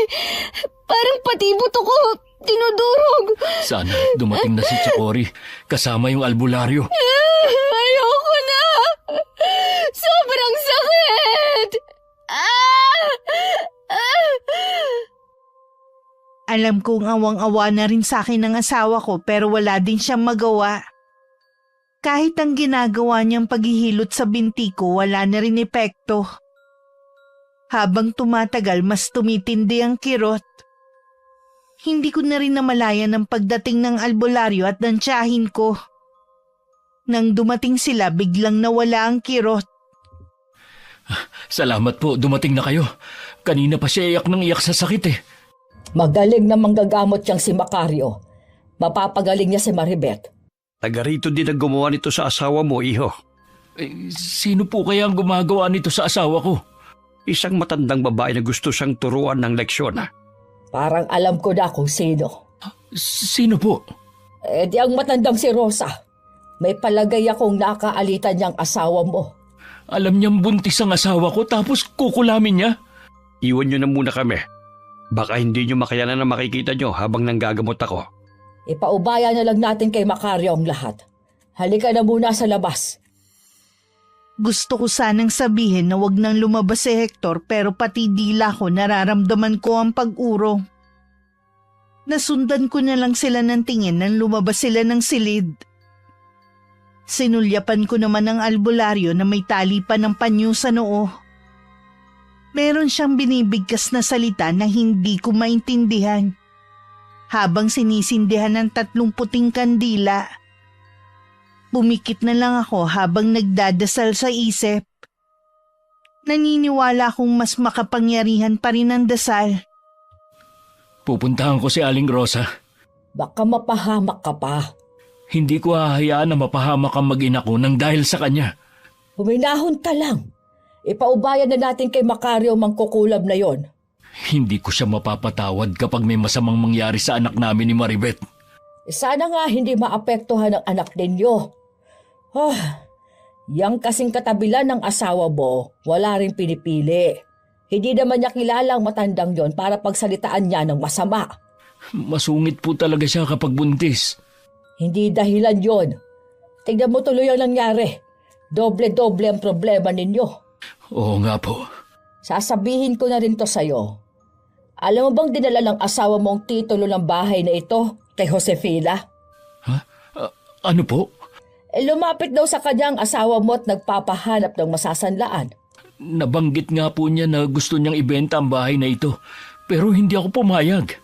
Parang pati buto ko tinudurog. Sana dumating na si Chakori kasama yung albularyo. Ayoko na. Sobrang sakit. Alam kong awang-awa na rin sa akin ng asawa ko pero wala din siyang magawa. Kahit ang ginagawa niyang paghihilot sa binti ko, wala na rin epekto. Habang tumatagal, mas tumitindi ang kirot. Hindi ko na rin namalayan ang pagdating ng albularyo at ng tiyahin ko. Nang dumating sila, biglang nawala ang kirot. Salamat po, dumating na kayo. Kanina pa siya iyak ng iyak sa sakit eh. Magaling na manggagamot niyang si Macario. Mapapagaling niya si Maribeth. Taga rito din ang gumawa nito sa asawa mo, iho. Sino po kaya ang gumagawa nito sa asawa ko? Isang matandang babae na gusto siyang turuan ng leksyon. Parang alam ko na kung sino. Sino po? Di ang matandang si Rosa. May palagay akong nakaalitan niyang asawa mo. Alam niyang buntis ang asawa ko tapos kukulamin niya? Iwan niyo na muna kami. Baka hindi niyo makayanan na makikita niyo habang nanggagamot ako. Ipaubaya na lang natin kay Macario ang lahat. Halika na muna sa labas. Gusto ko sanang sabihin na wag nang lumabas si Hector pero pati dila ko nararamdaman ko ang pag-urong. Nasundan ko na lang sila ng tingin nang lumabas sila ng silid. Sinulyapan ko naman ang albularyo na may tali pa ng panyo sa noo. Meron siyang binibigkas na salita na hindi ko maintindihan. Habang sinisindihan ng 3 puting kandila. Pumikit na lang ako habang nagdadasal sa isip. Naniniwala akong mas makapangyarihan pa rin ang dasal. Pupuntahan ko si Aling Rosa. Baka mapahamak ka pa. Hindi ko hahayaan na mapahamak ang mag-ina ko nang dahil sa kanya. Huminahon ka lang. Ipaubaya na natin kay Macario mangkukulab na yon. Hindi ko siya mapapatawad kapag may masamang mangyari sa anak namin ni Maribeth. Sana nga hindi maapektuhan ang anak ninyo. Yang kasing katabilan ng asawa mo, wala rin pinipili. Hindi naman niya kilala ang matandang yon para pagsalitaan niya ng masama. Masungit po talaga siya kapag buntis. Hindi dahilan yon. Tignan mo tuloy ang nangyari. Doble-doble ang problema ninyo. Oo nga po. Sasabihin ko na rin to sa'yo. Alam mo bang dinala ng asawa mo ang titulo ng bahay na ito kay Josefina? Ha? Ano po? Lumapit daw sa kanya ang asawa mo at nagpapahanap ng masasanlaan. Nabanggit nga po niya na gusto niyang ibenta ang bahay na ito. Pero hindi ako pumayag.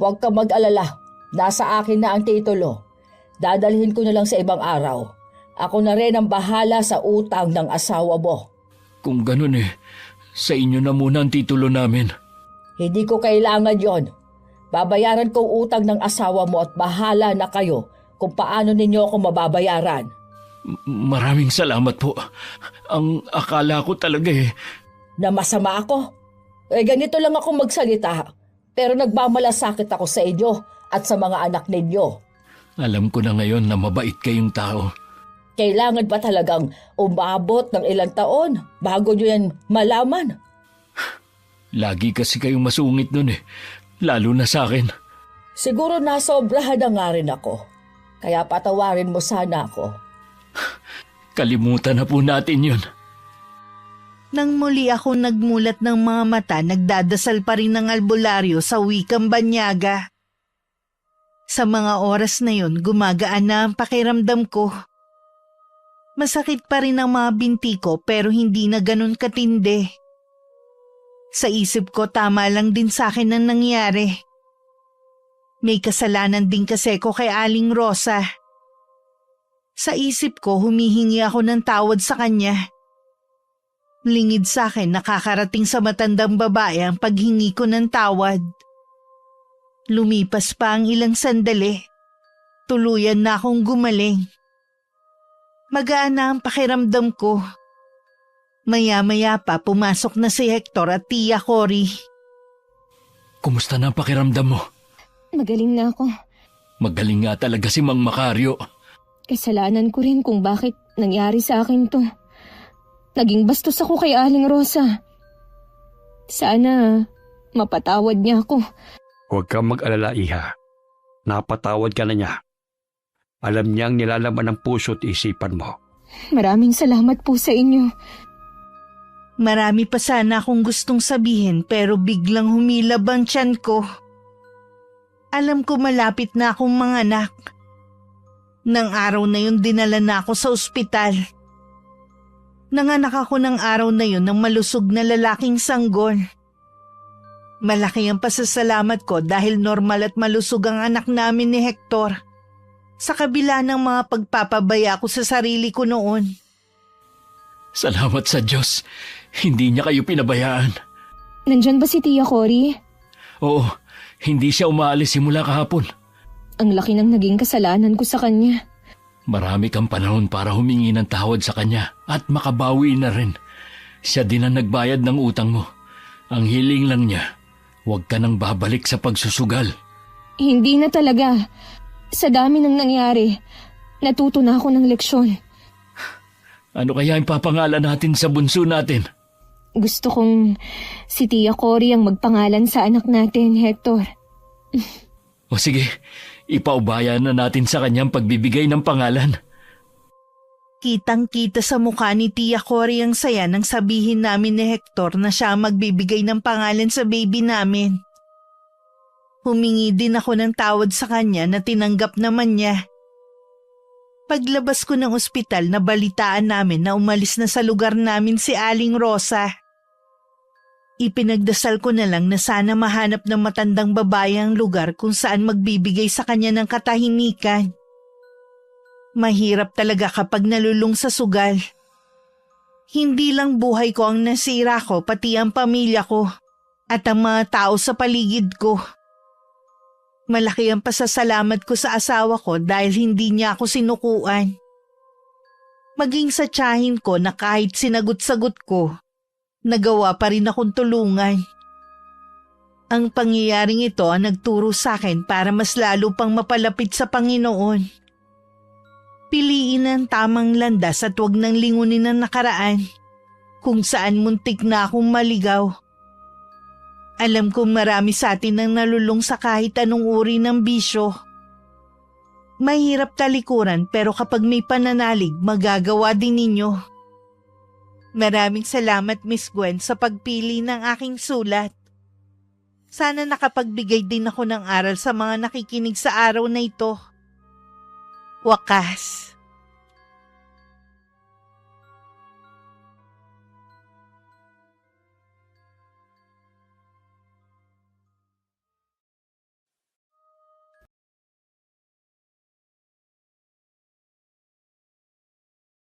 Huwag ka mag-alala. Nasa akin na ang titulo. Dadalhin ko na lang sa ibang araw. Ako na rin ang bahala sa utang ng asawa mo. Kung ganun sa inyo na muna ang titulo namin. Hindi ko kailangan yon. Babayaran ko utang ng asawa mo at bahala na kayo kung paano ninyo ako mababayaran. Maraming salamat po. Ang akala ko talaga Na masama ako? Ganito lang ako magsalita. Pero nagmamalasakit ako sa inyo at sa mga anak ninyo. Alam ko na ngayon na mabait kayong tao. Kailangan ba talagang umabot ng ilang taon bago nyo yan malaman? Lagi kasi kayong masungit nun lalo na sa akin. Siguro nasobrahan na nga rin ako. Kaya patawarin mo sana ako. Kalimutan na po natin yun. Nang muli ako nagmulat ng mga mata, nagdadasal pa rin ng albularyo sa wikang banyaga. Sa mga oras na yun, gumagaan na ang pakiramdam ko. Masakit pa rin ang mga binti ko pero hindi na ganun katindi. Sa isip ko, tama lang din sa akin ang nangyari. May kasalanan din kasi ko kay Aling Rosa. Sa isip ko, humihingi ako ng tawad sa kanya. Lingid sa akin, nakakarating sa matandang babae ang paghingi ko ng tawad. Lumipas pa ang ilang sandali. Tuluyan na akong gumaling. Magaan na ang pakiramdam ko. Maya-maya pa pumasok na si Hector at Tia Cory. Kumusta na ang pakiramdam mo? Magaling na ako. Magaling nga talaga si Mang Macario. Kasalanan ko rin kung bakit nangyari sa akin to. Naging bastos ako kay Aling Rosa. Sana mapatawad niya ako. Huwag kang mag-alala, Iha. Napatawad ka na niya. Alam niyang nilalaman ng puso at isipan mo. Maraming salamat po sa inyo. Marami pa sana akong gustong sabihin pero biglang humilab ang tiyan ko. Alam ko malapit na akong manganak. Nang araw na yun dinala na ako sa ospital. Nanganak ako ng araw na yun ng malusog na lalaking sanggol. Malaki ang pasasalamat ko dahil normal at malusog ang anak namin ni Hector. Sa kabila ng mga pagpapabaya ko sa sarili ko noon. Salamat sa Diyos. Hindi niya kayo pinabayaan. Nandyan ba si Tia Cory? Oo, hindi siya umaalis simula kahapon. Ang laki ng naging kasalanan ko sa kanya. Marami kang panahon para humingi ng tawad sa kanya at makabawi na rin. Siya din ang nagbayad ng utang mo. Ang hiling lang niya, huwag ka nang babalik sa pagsusugal. Hindi na talaga. Sa dami ng nangyari, natuto na ako ng leksyon. Ano kaya ang papangalan natin sa bunso natin? Gusto kong si Tia Cory ang magpangalan sa anak natin, Hector. O sige, ipaubaya na natin sa kanyang pagbibigay ng pangalan. Kitang-kita sa mukha ni Tia Cory ang saya nang sabihin namin ni Hector na siya ang magbibigay ng pangalan sa baby namin. Humingi din ako ng tawad sa kanya na tinanggap naman niya. Paglabas ko ng ospital, nabalitaan namin na umalis na sa lugar namin si Aling Rosa. Ipinagdasal ko na lang na sana mahanap ng matandang babae ang lugar kung saan magbibigay sa kanya ng katahimikan. Mahirap talaga kapag nalulung sa sugal. Hindi lang buhay ko ang nasira ko, pati ang pamilya ko at ang mga tao sa paligid ko. Malaki ang pasasalamat ko sa asawa ko dahil hindi niya ako sinukuan. Maging sa tiyahin ko na kahit sinagot-sagot ko, nagawa pa rin akong tulungan. Ang pangyayaring ito ang nagturo sa akin para mas lalo pang mapalapit sa Panginoon. Piliin ang tamang landas at huwag nang lingunin ang nakaraan, kung saan muntik na akong maligaw. Alam kong marami sa atin ang nalulung sa kahit anong uri ng bisyo. Mahirap talikuran pero kapag may pananalig, magagawa din ninyo. Maraming salamat Miss Gwen sa pagpili ng aking sulat. Sana nakapagbigay din ako ng aral sa mga nakikinig sa araw na ito. Wakas,